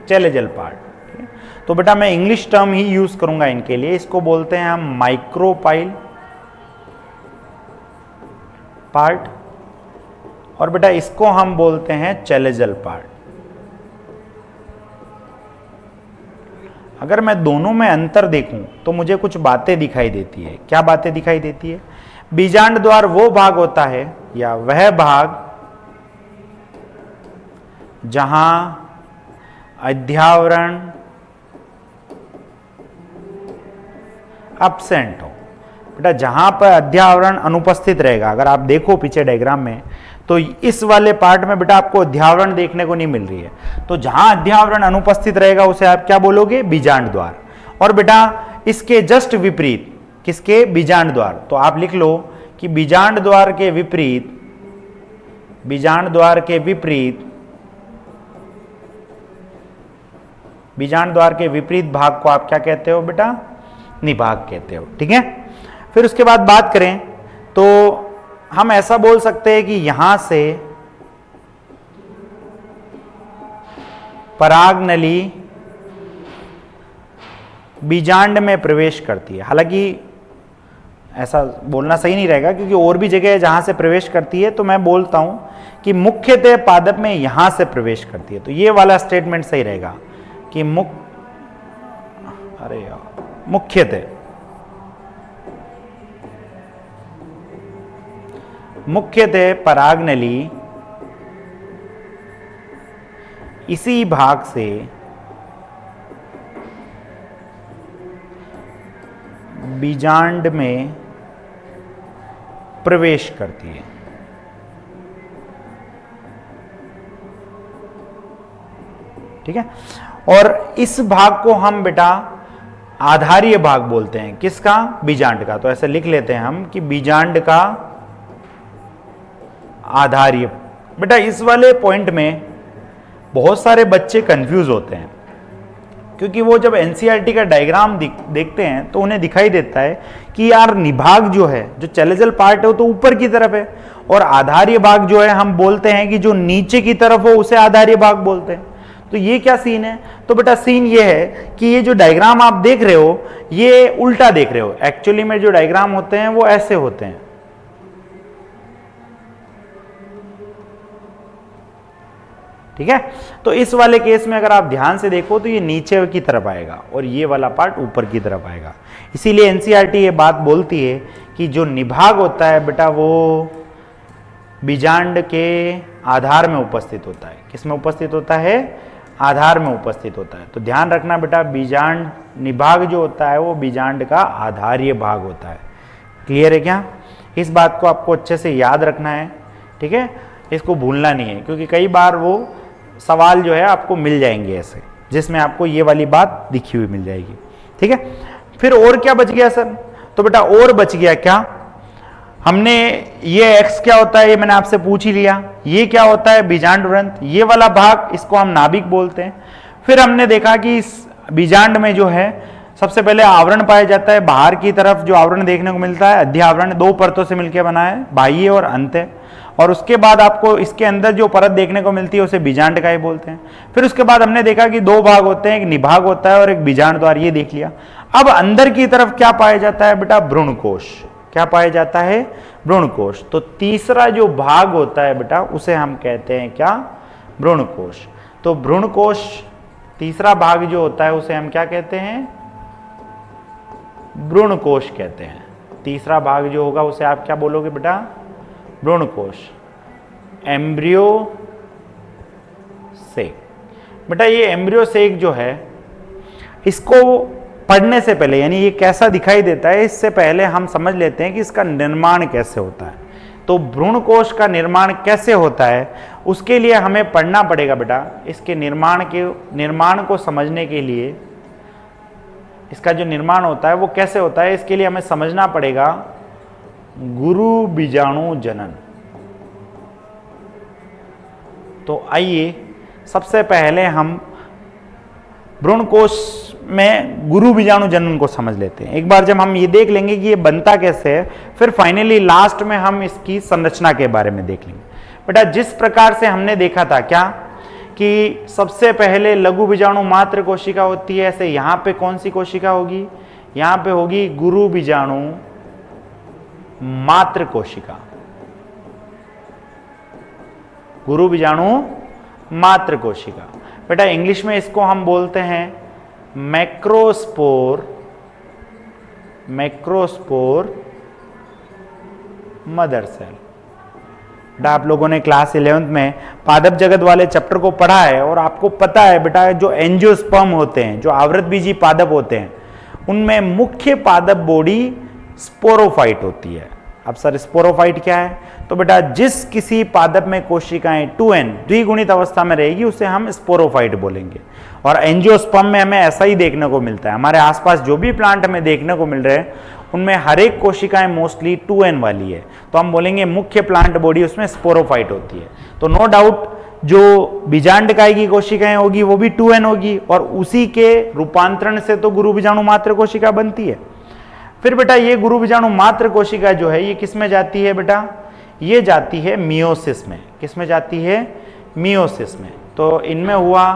चैलेंजल पार्ट। तो बेटा मैं इंग्लिश टर्म ही यूज करूंगा इनके लिए, इसको बोलते हैं हम माइक्रोपाइल पार्ट, और बेटा इसको हम बोलते हैं चैलेंजल पार्ट। अगर मैं दोनों में अंतर देखूं तो मुझे कुछ बातें दिखाई देती है। क्या बातें दिखाई देती है? बीजांड द्वार वो भाग होता है या वह भाग जहां अध्यावरण एब्सेंट हो। बेटा जहां पर अध्यावरण अनुपस्थित रहेगा, अगर आप देखो पीछे डायग्राम में, तो इस वाले पार्ट में बेटा आपको अध्यावरण देखने को नहीं मिल रही है। तो जहां अध्यावरण अनुपस्थित रहेगा उसे आप क्या बोलोगे? बीजांड द्वार। और बेटा इसके जस्ट विपरीत, किसके? बीजांड द्वार। तो आप लिख लो कि बीजांड द्वार के विपरीत, बीजांड द्वार के विपरीत, बीजांड द्वार के विपरीत भाग को आप क्या कहते हो बेटा? निभाग कहते हो। ठीक है। फिर उसके बाद बात करें तो हम ऐसा बोल सकते हैं कि यहां से पराग नली बीजांड में प्रवेश करती है। हालांकि ऐसा बोलना सही नहीं रहेगा क्योंकि और भी जगह है जहां से प्रवेश करती है, तो मैं बोलता हूं कि मुख्यतः पादप में यहां से प्रवेश करती है। तो ये वाला स्टेटमेंट सही रहेगा कि मुख्यतः पराग नली इसी भाग से बीजांड में प्रवेश करती है। ठीक है। और इस भाग को हम बेटा आधारीय भाग बोलते हैं। किसका? बीजांड का। तो ऐसे लिख लेते हैं हम कि बीजांड का आधारीय। बेटा इस वाले पॉइंट में बहुत सारे बच्चे कंफ्यूज होते हैं क्योंकि वो जब एनसीईआरटी का डायग्राम देखते हैं तो उन्हें दिखाई देता है कि यार निभाग जो है, जो चैलेंजल पार्ट है, वो तो ऊपर की तरफ है, और आधारीय भाग जो है हम बोलते हैं कि जो नीचे की तरफ हो उसे आधारीय भाग बोलते हैं। तो ये क्या सीन है? तो बेटा सीन ये है कि ये जो डायग्राम आप देख रहे हो ये उल्टा देख रहे हो। एक्चुअली में जो डायग्राम होते हैं वो ऐसे होते हैं। ठीक है। तो इस वाले केस में अगर आप ध्यान से देखो तो ये नीचे की तरफ आएगा और ये वाला पार्ट ऊपर की तरफ आएगा। इसीलिए एनसीईआरटी ये बात बोलती है कि जो निभाग होता है बेटा वो बीजांड के आधार में उपस्थित होता है। किस में उपस्थित होता है? आधार में उपस्थित होता है। तो ध्यान रखना बेटा, बीजांड निभाग जो होता है वो बीजांड का आधारीय भाग होता है। क्लियर है क्या? इस बात को आपको अच्छे से याद रखना है। ठीक है, इसको भूलना नहीं है क्योंकि कई बार वो सवाल जो है आपको मिल जाएंगे ऐसे, जिसमें आपको ये वाली बात दिखी हुई मिल जाएगी। ठीक है। फिर और क्या बच गया सर? तो बेटा और बच गया क्या? हमने ये एक्स क्या होता है ये मैंने आपसे पूछ ही लिया। ये क्या होता है? बीजांड व्रंत। ये वाला भाग इसको हम नाभिक बोलते हैं। फिर हमने देखा कि इस बीजांड में जो है सबसे पहले आवरण पाया जाता है। बाहर की तरफ जो आवरण देखने को मिलता है अध्यावरण, दो परतों से मिलकर बना है, बाह्य और अंत्य। और उसके बाद आपको इसके अंदर जो परत देखने को मिलती है उसे बीजांड का ही बोलते हैं। फिर उसके बाद हमने देखा कि दो भाग होते हैं, एक निभाग होता है और एक बीजांड द्वार, ये देख लिया। अब अंदर की तरफ क्या पाया जाता है बेटा? भ्रूणकोश। क्या पाया जाता है? भ्रूणकोश। तो तीसरा जो भाग होता है बेटा उसे हम कहते हैं क्या? भ्रूणकोश। तो भ्रूणकोश तीसरा भाग जो होता है उसे हम क्या कहते हैं? भ्रूणकोश कहते हैं। तीसरा भाग जो होगा उसे आप क्या बोलोगे बेटा? भ्रूणकोश। Embryo sac. बेटा ये एम्ब्रियो सेक जो है इसको पढ़ने से पहले, यानी ये कैसा दिखाई देता है इससे पहले हम समझ लेते हैं कि इसका निर्माण कैसे होता है। तो भ्रूणकोश का निर्माण कैसे होता है उसके लिए हमें पढ़ना पड़ेगा बेटा। इसके निर्माण को समझने के लिए, इसका जो निर्माण होता है वो कैसे होता है इसके लिए हमें समझना पड़ेगा गुरु बीजाणु जनन। तो आइए सबसे पहले हम भ्रूण कोश में गुरु बीजाणु जनन को समझ लेते हैं। एक बार जब हम ये देख लेंगे कि ये बनता कैसे है, फिर फाइनली लास्ट में हम इसकी संरचना के बारे में देख लेंगे। बेटा जिस प्रकार से हमने देखा था क्या कि सबसे पहले लघु बीजाणु मात्र कोशिका होती है, ऐसे यहां पे कौन सी कोशिका होगी, यहां पे होगी गुरु बीजाणु मात्र कोशिका, गुरु बीजाणु मात्र कोशिका। बेटा इंग्लिश में इसको हम बोलते हैं मैक्रोस्पोर, मैक्रोस्पोर मदर सेल। बेटा आप लोगों ने क्लास 11th में पादप जगत वाले चैप्टर को पढ़ा है और आपको पता है बेटा जो एंजियोस्पर्म होते हैं, जो आवृत बीजी पादप होते हैं, उनमें मुख्य पादप बॉडी स्पोरोफाइट होती है। अब सर स्पोरोफाइट क्या है? तो बेटा जिस किसी पादप में कोशिकाएं 2n द्विगुणित अवस्था में रहेगी उसे हम स्पोरोफाइट बोलेंगे। और एंजियोस्पर्म में हमें ऐसा ही देखने को मिलता है। हमारे आसपास जो भी प्लांट हमें देखने को मिल रहे हैं उनमें हर एक कोशिकाएं मोस्टली 2n वाली है, तो हम बोलेंगे मुख्य प्लांट बॉडी उसमें स्पोरोफाइट होती है। तो नो डाउट जो बीजांडकाय की कोशिकाएं होगी वो भी 2n होगी और उसी के रूपांतरण से तो गुरु बीजाणु मात्र कोशिका बनती है। फिर बेटा ये गुरु बीजाणु मात्र कोशिका जो है ये किस में जाती है बेटा? ये जाती है मियोसिस में। किस में जाती है? मियोसिस में। तो इनमें हुआ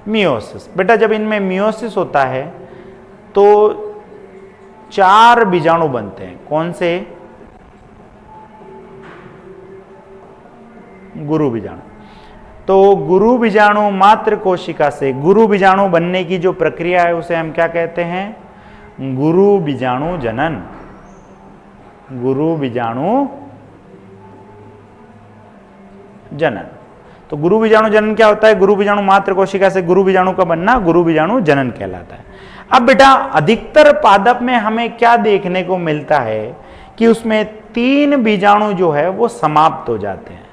मियोसिस। बेटा जब इनमें मियोसिस होता है तो 4 बीजाणु बनते हैं। कौन से? गुरु बीजाणु। तो गुरु बीजाणु मात्र कोशिका से गुरु बीजाणु बनने की जो प्रक्रिया है उसे हम क्या कहते हैं? गुरु बीजाणु जनन। गुरु बीजाणु जनन। तो गुरु बीजाणु जनन क्या होता है? गुरु बीजाणु मात्र कोशिका से गुरु बीजाणु का बनना गुरु बीजाणु जनन कहलाता है। अब बेटा अधिकतर पादप में हमें क्या देखने को मिलता है कि उसमें 3 बीजाणु जो है वो समाप्त हो जाते हैं।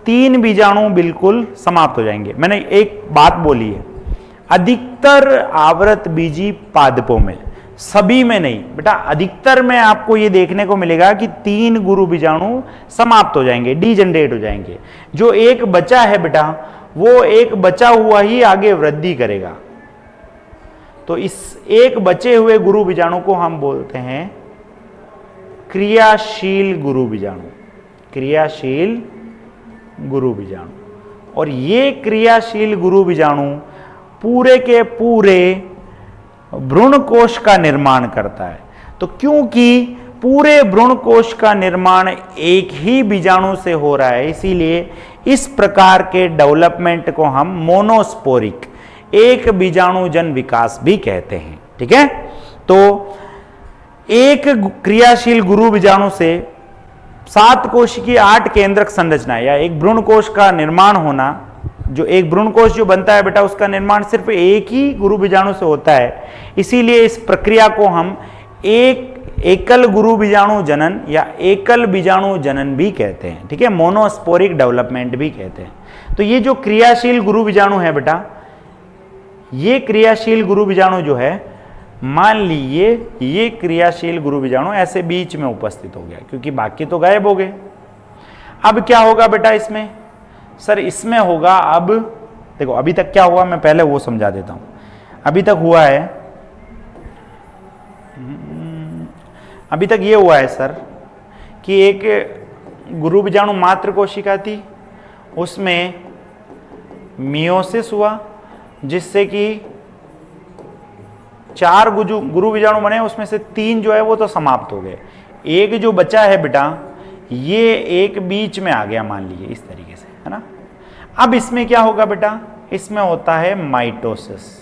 3 बीजाणु बिल्कुल समाप्त हो जाएंगे। मैंने एक बात बोली है, अधिकतर आवृत बीजी पादपों में, सभी में नहीं बेटा, अधिकतर में आपको ये देखने को मिलेगा कि 3 गुरु बीजाणु समाप्त हो जाएंगे, डीजनरेट हो जाएंगे। जो एक बचा है बेटा वो एक बचा हुआ ही आगे वृद्धि करेगा। तो इस एक बचे हुए गुरु बीजाणु को हम बोलते हैं क्रियाशील गुरु बीजाणु। क्रियाशील गुरु बीजाणु। और ये क्रियाशील गुरु बीजाणु पूरे के पूरे भ्रूण कोश का निर्माण करता है। तो क्योंकि पूरे भ्रूण कोश का निर्माण एक ही बीजाणु से हो रहा है, इसीलिए इस प्रकार के डेवलपमेंट को हम मोनोस्पोरिक, एक बीजाणु जन विकास भी कहते हैं। ठीक है, तो एक क्रियाशील गुरु बीजाणु से 7 कोश की 8 केंद्रक संरचना या एक भ्रूण कोश का निर्माण होना, जो एक भ्रूण कोश जो बनता है बेटा उसका निर्माण सिर्फ एक ही गुरु बीजाणु से होता है। इसीलिए इस प्रक्रिया को हम एकल गुरु बीजाणु जनन या एकल बीजाणु जनन भी कहते हैं। ठीक है, मोनोस्पोरिक डेवलपमेंट भी कहते हैं। तो ये जो क्रियाशील गुरु बीजाणु है बेटा, ये क्रियाशील गुरु बीजाणु जो है, मान लीजिए ये क्रियाशील गुरु बीजाणु ऐसे बीच में उपस्थित हो गया क्योंकि बाकी तो गायब हो गए। अब क्या होगा बेटा इसमें? सर इसमें होगा, अब देखो अभी तक क्या हुआ मैं पहले वो समझा देता हूं। अभी तक हुआ है, अभी तक ये हुआ है सर कि एक गुरु बीजाणु मात्र कोशिका थी, उसमें मियोसिस हुआ जिससे कि 4 गुरु बीजाणु बने, उसमें से 3 जो है वो तो समाप्त हो गए। एक जो बचा है बेटा ये एक बीच में आ गया, मान लीजिए इस तरीके से, है ना। अब इसमें क्या होगा बेटा? इसमें होता है माइटोसिस।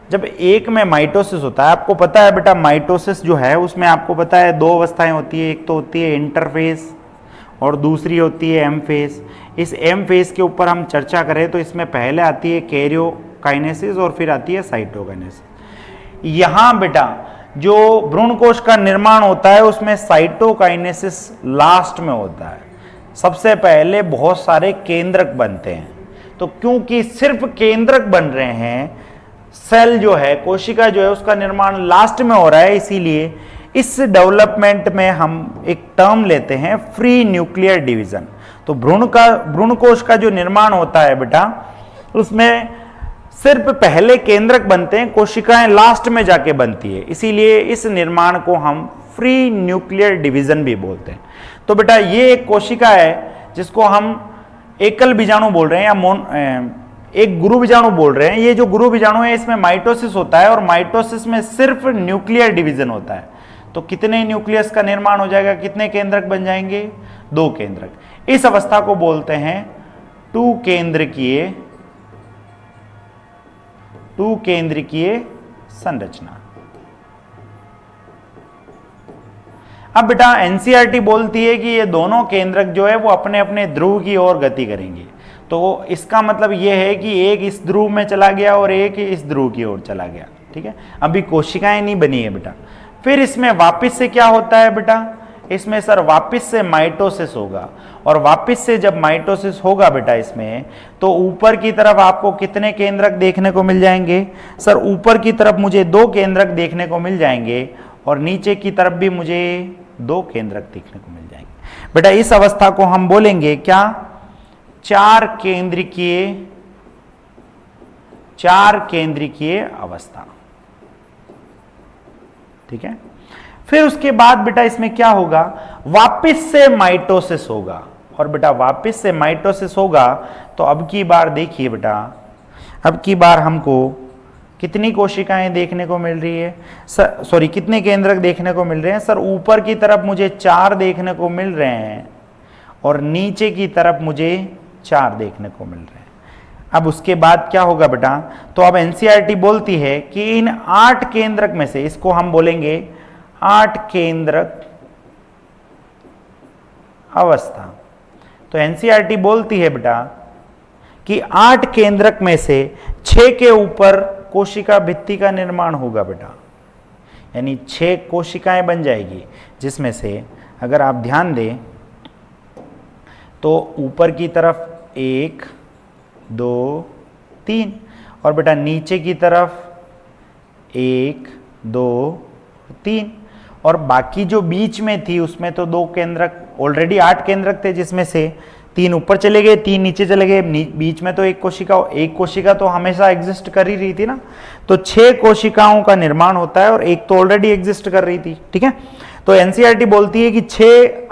जब एक में माइटोसिस होता है, आपको पता है बेटा माइटोसिस जो है उसमें आपको पता है 2 अवस्थाएं होती है। एक तो होती है इंटरफेस और दूसरी होती है एम फेस। इस एम फेस के ऊपर हम चर्चा करें तो इसमें पहले आती है कैरियोकाइनेसिस और फिर आती है साइटोकाइनेसिस। यहां बेटा जो भ्रूण कोश का निर्माण होता है उसमें साइटोकाइनेसिस लास्ट में होता है। सबसे पहले बहुत सारे केंद्रक बनते हैं। तो क्योंकि सिर्फ केंद्रक बन रहे हैं, सेल जो है, कोशिका जो है उसका निर्माण लास्ट में हो रहा है, इसीलिए इस डेवलपमेंट में हम एक टर्म लेते हैं फ्री न्यूक्लियर डिवीजन। तो भ्रूण कोश का जो निर्माण होता है बेटा, उसमें सिर्फ पहले केंद्रक बनते हैं, कोशिकाएं लास्ट में जाके बनती है, इसीलिए इस निर्माण को हम फ्री न्यूक्लियर डिवीजन भी बोलते हैं। तो बेटा ये एक कोशिका है जिसको हम एकल बीजाणु बोल रहे हैं या एक गुरु बीजाणु बोल रहे हैं। ये जो गुरु बीजाणु है इसमें माइटोसिस होता है और माइटोसिस में सिर्फ न्यूक्लियर डिवीजन होता है। तो कितने न्यूक्लियस का निर्माण हो जाएगा, कितने केंद्रक बन जाएंगे, 2 केंद्रक। इस अवस्था को बोलते हैं टू केंद्रकीय संरचना। अब बेटा एनसीईआरटी बोलती है कि ये दोनों केंद्रक जो है वो अपने अपने ध्रुव की ओर गति करेंगे। तो इसका मतलब ये है कि एक इस ध्रुव में चला गया और एक इस ध्रुव की ओर चला गया। ठीक है, अभी कोशिकाएं नहीं बनी है बेटा। फिर इसमें वापस से क्या होता है बेटा, इसमें सर वापस से माइटोसिस होगा, और वापस से जब माइटोसिस होगा बेटा इसमें, तो ऊपर की तरफ आपको कितने केंद्रक देखने को मिल जाएंगे, सर ऊपर की तरफ मुझे 2 केंद्रक देखने को मिल जाएंगे और नीचे की तरफ भी मुझे 2 केंद्रक देखने को मिल जाएंगे। बेटा इस अवस्था को हम बोलेंगे क्या, 4 केंद्रकीय अवस्था। ठीक है, फिर उसके बाद बेटा इसमें क्या होगा, वापस से माइटोसिस होगा, और बेटा वापस से माइटोसिस होगा तो अब की बार देखिए बेटा, अब की बार हमको कितनी कोशिकाएं देखने को मिल रही है, सॉरी कितने केंद्रक देखने को मिल रहे हैं, सर ऊपर की तरफ मुझे 4 देखने को मिल रहे हैं और नीचे की तरफ मुझे 4 देखने को मिल रहे हैं। अब उसके बाद क्या होगा बेटा, तो अब एनसीईआरटी बोलती है कि इन 8 केंद्रक में से, इसको हम बोलेंगे 8 केंद्रक अवस्था। तो एनसीईआरटी बोलती है बेटा कि 8 केंद्रक में से 6 के ऊपर कोशिका भित्ति का निर्माण होगा बेटा, यानी 6 कोशिकाएं बन जाएगी, जिसमें से अगर आप ध्यान दें तो ऊपर की तरफ 1 2 3 और बेटा नीचे की तरफ 1 2 3, और बाकी जो बीच में थी उसमें तो 2 केंद्रक, ऑलरेडी 8 केंद्रक थे जिसमें से 3 ऊपर चले गए 3 नीचे चले गए, बीच में तो एक कोशिका तो हमेशा एग्जिस्ट कर ही रही थी ना। तो 6 कोशिकाओं का निर्माण होता है और एक तो ऑलरेडी एग्जिस्ट कर रही थी। ठीक है, तो एनसीईआरटी बोलती है कि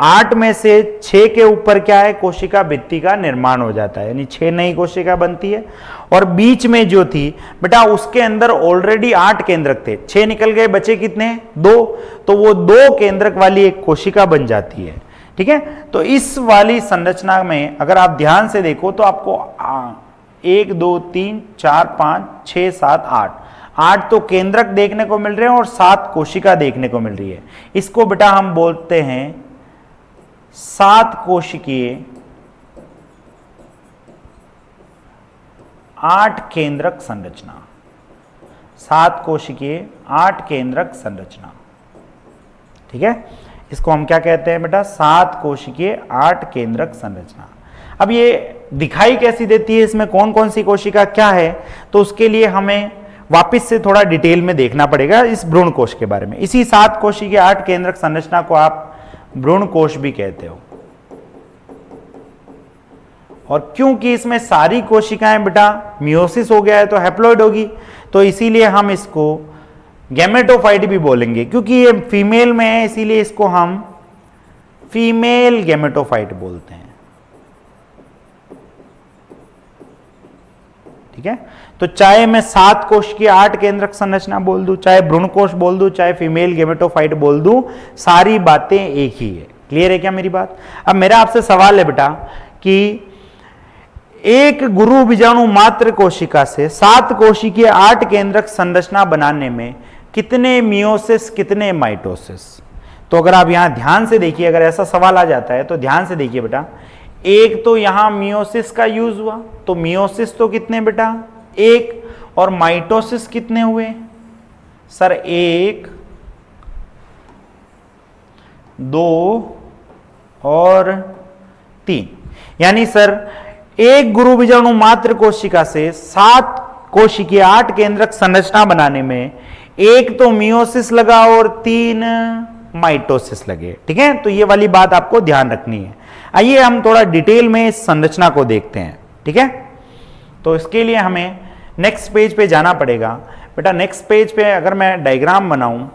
8 में से 6 के ऊपर क्या है, कोशिका भित्ति का निर्माण हो जाता है, यानी 6 नई कोशिका बनती है, और बीच में जो थी बेटा उसके अंदर ऑलरेडी 8 केंद्रक थे, 6 निकल गए, बचे कितने, 2, तो वो 2 केंद्रक वाली एक कोशिका बन जाती है। ठीक है, तो इस वाली संरचना में अगर आप ध्यान से देखो तो आपको 1 2 3 4 5 6 7 8 तो केंद्रक देखने को मिल रहे हैं और 7 कोशिका देखने को मिल रही है। इसको बेटा हम बोलते हैं 7 कोशिकीय 8 केंद्रक संरचना। 7 कोशिकीय 8 केंद्रक संरचना। ठीक है, इसको हम क्या कहते हैं बेटा, 7 कोशिकीय 8 केंद्रक संरचना। अब ये दिखाई कैसी देती है, इसमें कौन कौन सी कोशिका क्या है, तो उसके लिए हमें वापस से थोड़ा डिटेल में देखना पड़ेगा इस भ्रूण कोश के बारे में। इसी 7 कोशिकीय 8 केंद्रक संरचना को आप भ्रूण कोश भी कहते हो, और क्योंकि इसमें सारी कोशिकाएं बेटा मियोसिस हो गया है तो हैप्लॉइड होगी, तो इसीलिए हम इसको गैमेटोफाइट भी बोलेंगे, क्योंकि ये फीमेल में है इसीलिए इसको हम फीमेल गैमेटोफाइट बोलते हैं। ठीक है, तो चाहे मैं 7 कोश की 8 केंद्रक संरचना बोल दूं, चाहे भ्रूण कोश बोल दूं, चाहे फीमेल गैमेटोफाइट बोल दूं, सारी बातें एक ही है। क्लियर है क्या मेरी बात? अब मेरा आपसे सवाल है बेटा कि एक गुरु बीजाणु मात्र कोशिका से 7 कोशिकीय 8 केंद्रक संरचना बनाने में कितने मियोसिस कितने माइटोसिस? तो अगर आप यहां ध्यान से देखिए, अगर ऐसा सवाल आ जाता है तो ध्यान से देखिए बेटा, एक तो यहां मियोसिस का यूज हुआ, तो मियोसिस तो कितने बेटा 1, और माइटोसिस कितने हुए सर 1 2 और 3, यानी सर एक गुरु बीजाणु मात्र कोशिका से 7 कोशिकीय 8 केंद्रक संरचना बनाने में 1 तो मियोसिस लगा और 3 माइटोसिस लगे। ठीक है, तो ये वाली बात आपको ध्यान रखनी है। आइए हम थोड़ा डिटेल में इस संरचना को देखते हैं, ठीक है। तो इसके लिए हमें नेक्स्ट पेज पे जाना पड़ेगा। बेटा नेक्स्ट पेज पे अगर मैं डायग्राम बनाऊं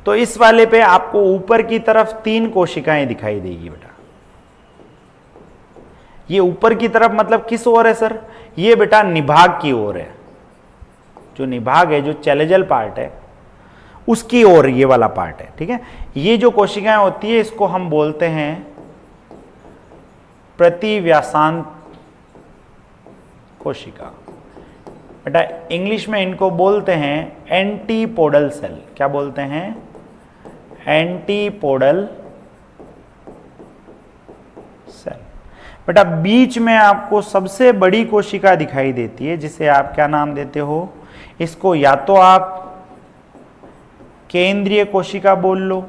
तो इस वाले पे आपको ऊपर की तरफ 3 कोशिकाएं दिखाई देगी बेटा। ये ऊपर की तरफ मतलब किस ओर है सर? ये बेटा निभाग की ओर है। जो निभाग है, जो चैलेजल पार्ट है, उसकी ओर ये वाला पार्ट है, ठीक है। ये जो कोशिकाएं होती है इसको हम बोलते हैं प्रतिव्यासांत कोशिका। बेटा इंग्लिश में इनको बोलते हैं एंटीपोडल सेल। क्या बोलते हैं? Antipodal cell. बेटा बीच में आपको सबसे बड़ी कोशिका दिखाई देती है, जिसे आप क्या नाम देते हो? इसको या तो आप केंद्रीय कोशिका बोल लो,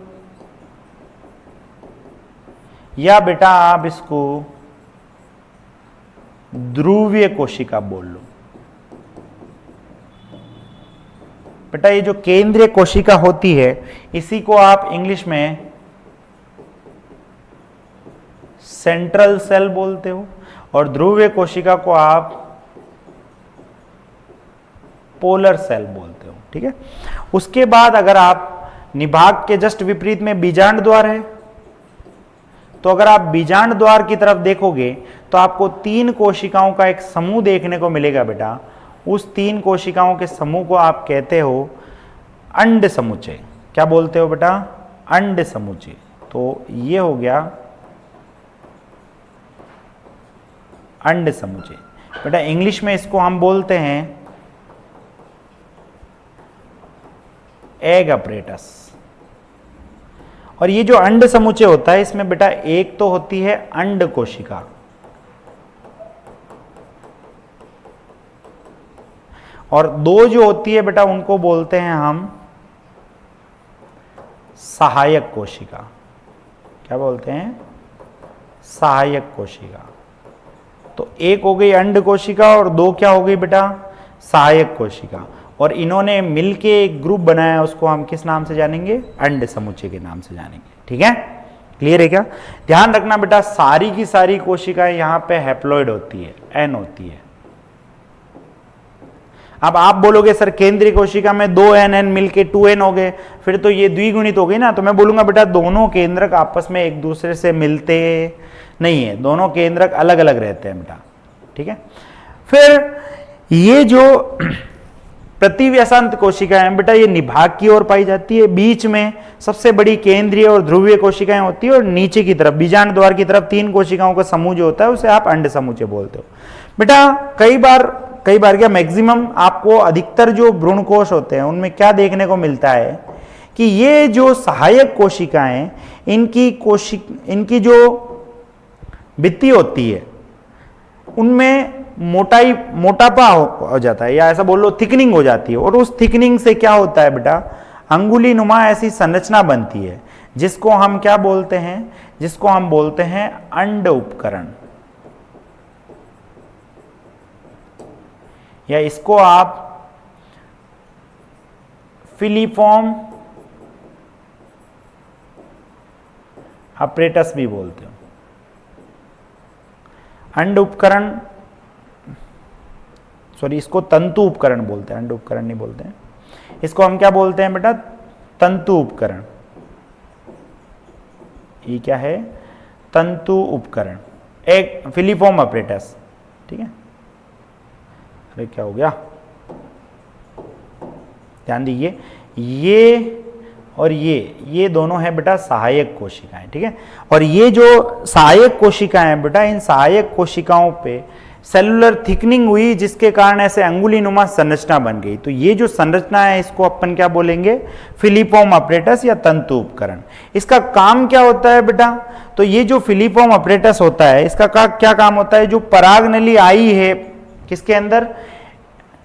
या बेटा आप इसको ध्रुवीय कोशिका बोल लो। बेटा ये जो केंद्रीय कोशिका होती है इसी को आप इंग्लिश में सेंट्रल सेल बोलते हो, और ध्रुवीय कोशिका को आप पोलर सेल बोलते हो, ठीक है। उसके बाद अगर आप निभाग के जस्ट विपरीत में बीजांड द्वार है, तो अगर आप बीजांड द्वार की तरफ देखोगे तो आपको 3 कोशिकाओं का एक समूह देखने को मिलेगा बेटा। उस 3 कोशिकाओं के समूह को आप कहते हो अंड समुच्चय। क्या बोलते हो बेटा? अंड समुच्चय। तो ये हो गया अंड समुच्चय। बेटा इंग्लिश में इसको हम बोलते हैं एग अपरेटस। और ये जो अंड समुच्चय होता है इसमें बेटा एक तो होती है अंड कोशिका, और 2 जो होती है बेटा उनको बोलते हैं हम सहायक कोशिका। क्या बोलते हैं? सहायक कोशिका। तो एक हो गई अंड कोशिका और 2 क्या हो गई बेटा? सहायक कोशिका। और इन्होंने मिलके एक ग्रुप बनाया, उसको हम किस नाम से जानेंगे? अंड समुच्चय के नाम से जानेंगे, ठीक है। क्लियर है क्या? ध्यान रखना बेटा सारी की सारी कोशिकाएं यहां पे हैप्लॉइड होती है, एन होती है। अब आप बोलोगे सर केंद्रीय कोशिका में 2 एन मिलके 2n हो गए, फिर तो ये द्विगुणित हो गई ना। तो मैं बोलूंगा बेटा दोनों केंद्रक आपस में एक दूसरे से मिलते नहीं है, दोनों केंद्रक अलग अलग रहते हैं बेटा, ठीक है। फिर ये जो प्रतिव्यासांत कोशिकाएं हैं बेटा ये निभाग की ओर पाई जाती है। बीच में सबसे बड़ी केंद्रीय और ध्रुवीय कोशिकाएं होती है, और नीचे की तरफ बीजांड द्वार की तरफ 3 कोशिकाओं का समूह जो होता है उसे आप अंड समुच्चय बोलते हो। बेटा कई बार क्या मैक्सिमम आपको अधिकतर जो भ्रूण कोश होते हैं उनमें क्या देखने को मिलता है कि ये जो सहायक कोशिकाएं इनकी जो भित्ति होती है उनमें मोटापा हो जाता है, या ऐसा बोल लो थिकनिंग हो जाती है। और उस थिकनिंग से क्या होता है बेटा? अंगुली नुमा ऐसी संरचना बनती है जिसको हम क्या बोलते हैं? जिसको हम बोलते हैं अंड उपकरण, या इसको आप फिलीफॉर्म अपरेटस भी बोलते हो। अंड उपकरण, सॉरी इसको तंतु उपकरण बोलते हैं, अंड उपकरण नहीं बोलते हैं। इसको हम क्या बोलते हैं बेटा? तंतु उपकरण। ये क्या है? तंतु उपकरण, एक फिलीफॉर्म अपरेटस, ठीक है। अरे क्या हो गया? ध्यान दीजिए, ये और ये दोनों है बेटा सहायक कोशिकाएं, ठीक है। और ये जो सहायक कोशिकाएं हैं बेटा, इन सहायक कोशिकाओं पे सेलुलर थिकनिंग हुई जिसके कारण ऐसे अंगुली नुमा संरचना बन गई। तो ये जो संरचना है इसको अपन क्या बोलेंगे? फिलीफॉर्म अपरेटस या तंतु उपकरण। इसका काम क्या होता है बेटा? तो ये जो फिलीफॉर्म अपरेटस होता है इसका क्या काम होता है? जो पराग नली आई है किसके अंदर?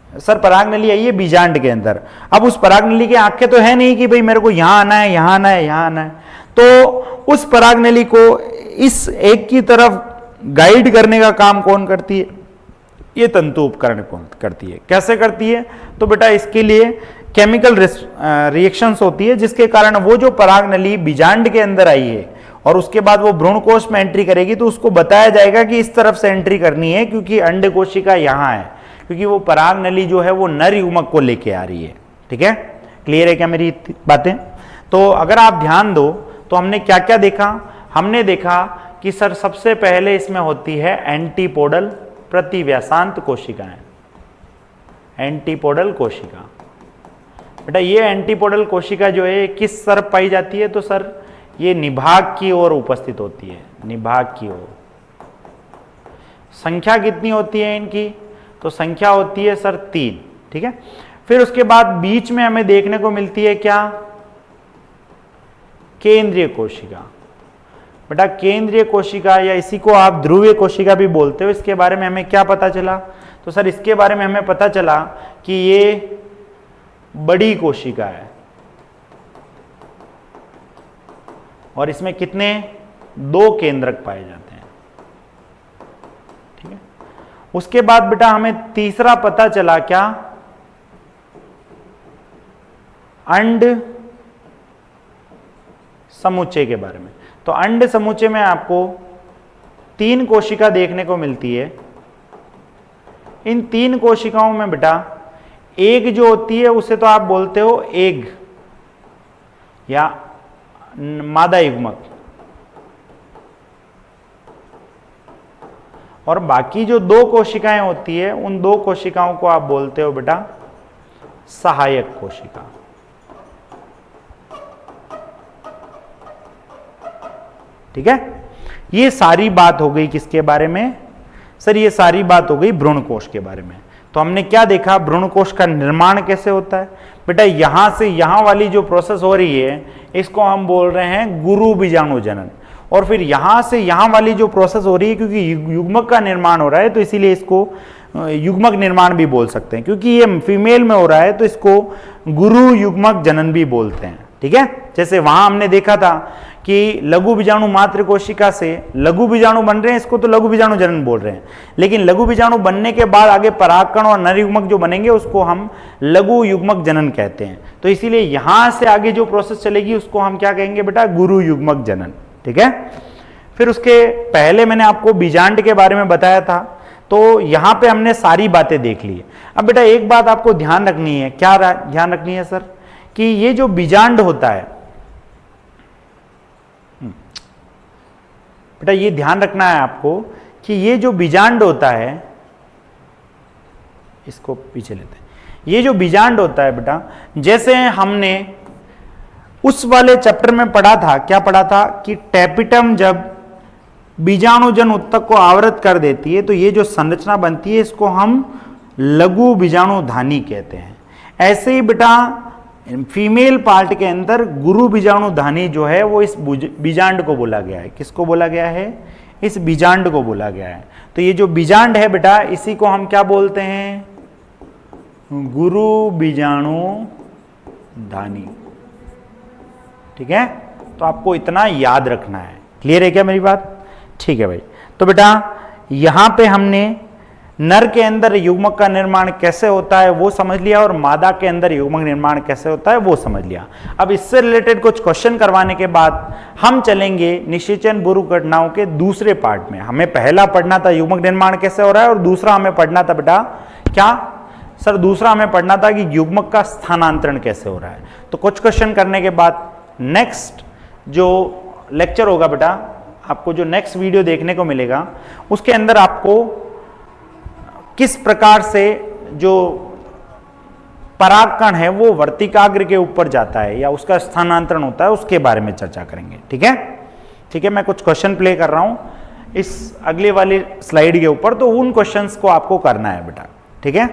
सर पराग नली आई है बीजांड के अंदर। अब उस पराग नली की आंखें तो है नहीं कि भाई मेरे को यहां आना है, यहां आना है, यहां आना है। तो उस पराग नली को इस एक की तरफ गाइड करने का काम कौन करती है? ये तंतु उपकरण कौन करती है। कैसे करती है? तो बेटा इसके लिए केमिकल रिएक्शंस होती है जिसके कारण वो जो पराग नली बीजांड के अंदर आई है और उसके बाद वो भ्रूण कोश में एंट्री करेगी तो उसको बताया जाएगा कि इस तरफ से एंट्री करनी है क्योंकि अंड कोशिका यहाँ है, क्योंकि वो पराग नली जो है वो नर युग्मक को लेके आ रही है। ठीक है, क्लियर है क्या मेरी बातें? तो अगर आप ध्यान दो तो हमने क्या क्या देखा? हमने देखा कि सर सबसे पहले इसमें होती है एंटीपोडल प्रतिव्यासांत कोशिकाएं, एंटीपोडल कोशिका। बेटा ये एंटीपोडल कोशिका जो है किस तरफ पाई जाती है? तो सर ये निभाग की ओर उपस्थित होती है, निभाग की ओर। संख्या कितनी होती है इनकी? तो संख्या होती है सर 3। ठीक है, फिर उसके बाद बीच में हमें देखने को मिलती है क्या? केंद्रीय कोशिका। बेटा केंद्रीय कोशिका या इसी को आप ध्रुवीय कोशिका भी बोलते हो, इसके बारे में हमें क्या पता चला? तो सर इसके बारे में हमें पता चला कि ये बड़ी कोशिका है और इसमें कितने? 2 केंद्रक पाए जाते हैं। ठीक है, उसके बाद बेटा हमें तीसरा पता चला क्या? अंड समुच्चय के बारे में। तो अंड समुच्चय में आपको 3 कोशिका देखने को मिलती है। इन 3 कोशिकाओं में बेटा एक जो होती है उसे तो आप बोलते हो एग या मादा युग्मक, और बाकी जो 2 कोशिकाएं होती है उन 2 कोशिकाओं को आप बोलते हो बेटा सहायक कोशिका। ठीक है, ये सारी बात हो गई किसके बारे में? सर ये सारी बात हो गई भ्रूण कोश के बारे में। तो हमने क्या देखा? भ्रूण कोश का निर्माण कैसे होता है? बेटा यहां से यहां वाली जो प्रोसेस हो रही है इसको हम बोल रहे हैं गुरु बीजाणु जनन, और फिर यहां से यहां वाली जो प्रोसेस हो रही है क्योंकि युग्मक का निर्माण हो रहा है तो इसीलिए इसको युग्मक निर्माण भी बोल सकते हैं, क्योंकि ये फीमेल में हो रहा है तो इसको गुरु युग्मक जनन भी बोलते हैं। ठीक है, जैसे वहां हमने देखा था कि लघु बीजाणु मात्र कोशिका से लघु बीजाणु बन रहे हैं, इसको तो लघु बीजाणु जनन बोल रहे हैं, लेकिन लघु बीजाणु बनने के बाद आगे परागकण और नर युग्मक जो बनेंगे उसको हम लघु युग्मक जनन कहते हैं। तो इसीलिए यहां से आगे जो प्रोसेस चलेगी उसको हम क्या कहेंगे बेटा? गुरु युग्मक जनन। ठीक है, फिर उसके पहले मैंने आपको बीजांड के बारे में बताया था, तो यहां पे हमने सारी बातें देख ली। अब बेटा एक बात आपको ध्यान रखनी है। क्या ध्यान रखनी है सर? कि ये जो बीजांड होता है बेटा, ये ध्यान रखना है आपको कि ये जो बीजांड होता है, इसको पीछे लेते हैं, ये जो बीजांड होता है बेटा, जैसे हमने उस वाले चैप्टर में पढ़ा था, क्या पढ़ा था कि टैपिटम जब बीजाणुजन उत्तक को आवृत कर देती है तो ये जो संरचना बनती है इसको हम लघु बीजाणुधानी कहते हैं। ऐसे ही बेटा फीमेल पार्ट के अंदर गुरु बीजाणुधानी जो है वो इस बीजांड को बोला गया है। किसको बोला गया है? इस बीजांड को बोला गया है। तो ये जो बीजांड है बेटा, इसी को हम क्या बोलते हैं? गुरु बीजाणुधानी। ठीक है, तो आपको इतना याद रखना है। क्लियर है क्या मेरी बात? ठीक है भाई। तो बेटा यहां पे हमने नर के अंदर युग्मक का निर्माण कैसे होता है वो समझ लिया, और मादा के अंदर युग्मक निर्माण कैसे होता है वो समझ लिया। अब इससे रिलेटेड कुछ क्वेश्चन करवाने के बाद हम चलेंगे निषेचन पूर्व घटनाओं के दूसरे पार्ट में। हमें पहला पढ़ना था युग्मक निर्माण कैसे हो रहा है, और दूसरा हमें पढ़ना था बेटा क्या सर? दूसरा हमें पढ़ना था कि युग्मक का स्थानांतरण कैसे हो रहा है। तो कुछ क्वेश्चन करने के बाद नेक्स्ट जो लेक्चर होगा बेटा, आपको जो नेक्स्ट वीडियो देखने को मिलेगा उसके अंदर आपको किस प्रकार से जो परागकण है वो वर्तिकाग्र के ऊपर जाता है या उसका स्थानांतरण होता है उसके बारे में चर्चा करेंगे। ठीक है, ठीक है, मैं कुछ क्वेश्चन प्ले कर रहा हूं इस अगले वाली स्लाइड के ऊपर, तो उन क्वेश्चंस को आपको करना है बेटा। ठीक है।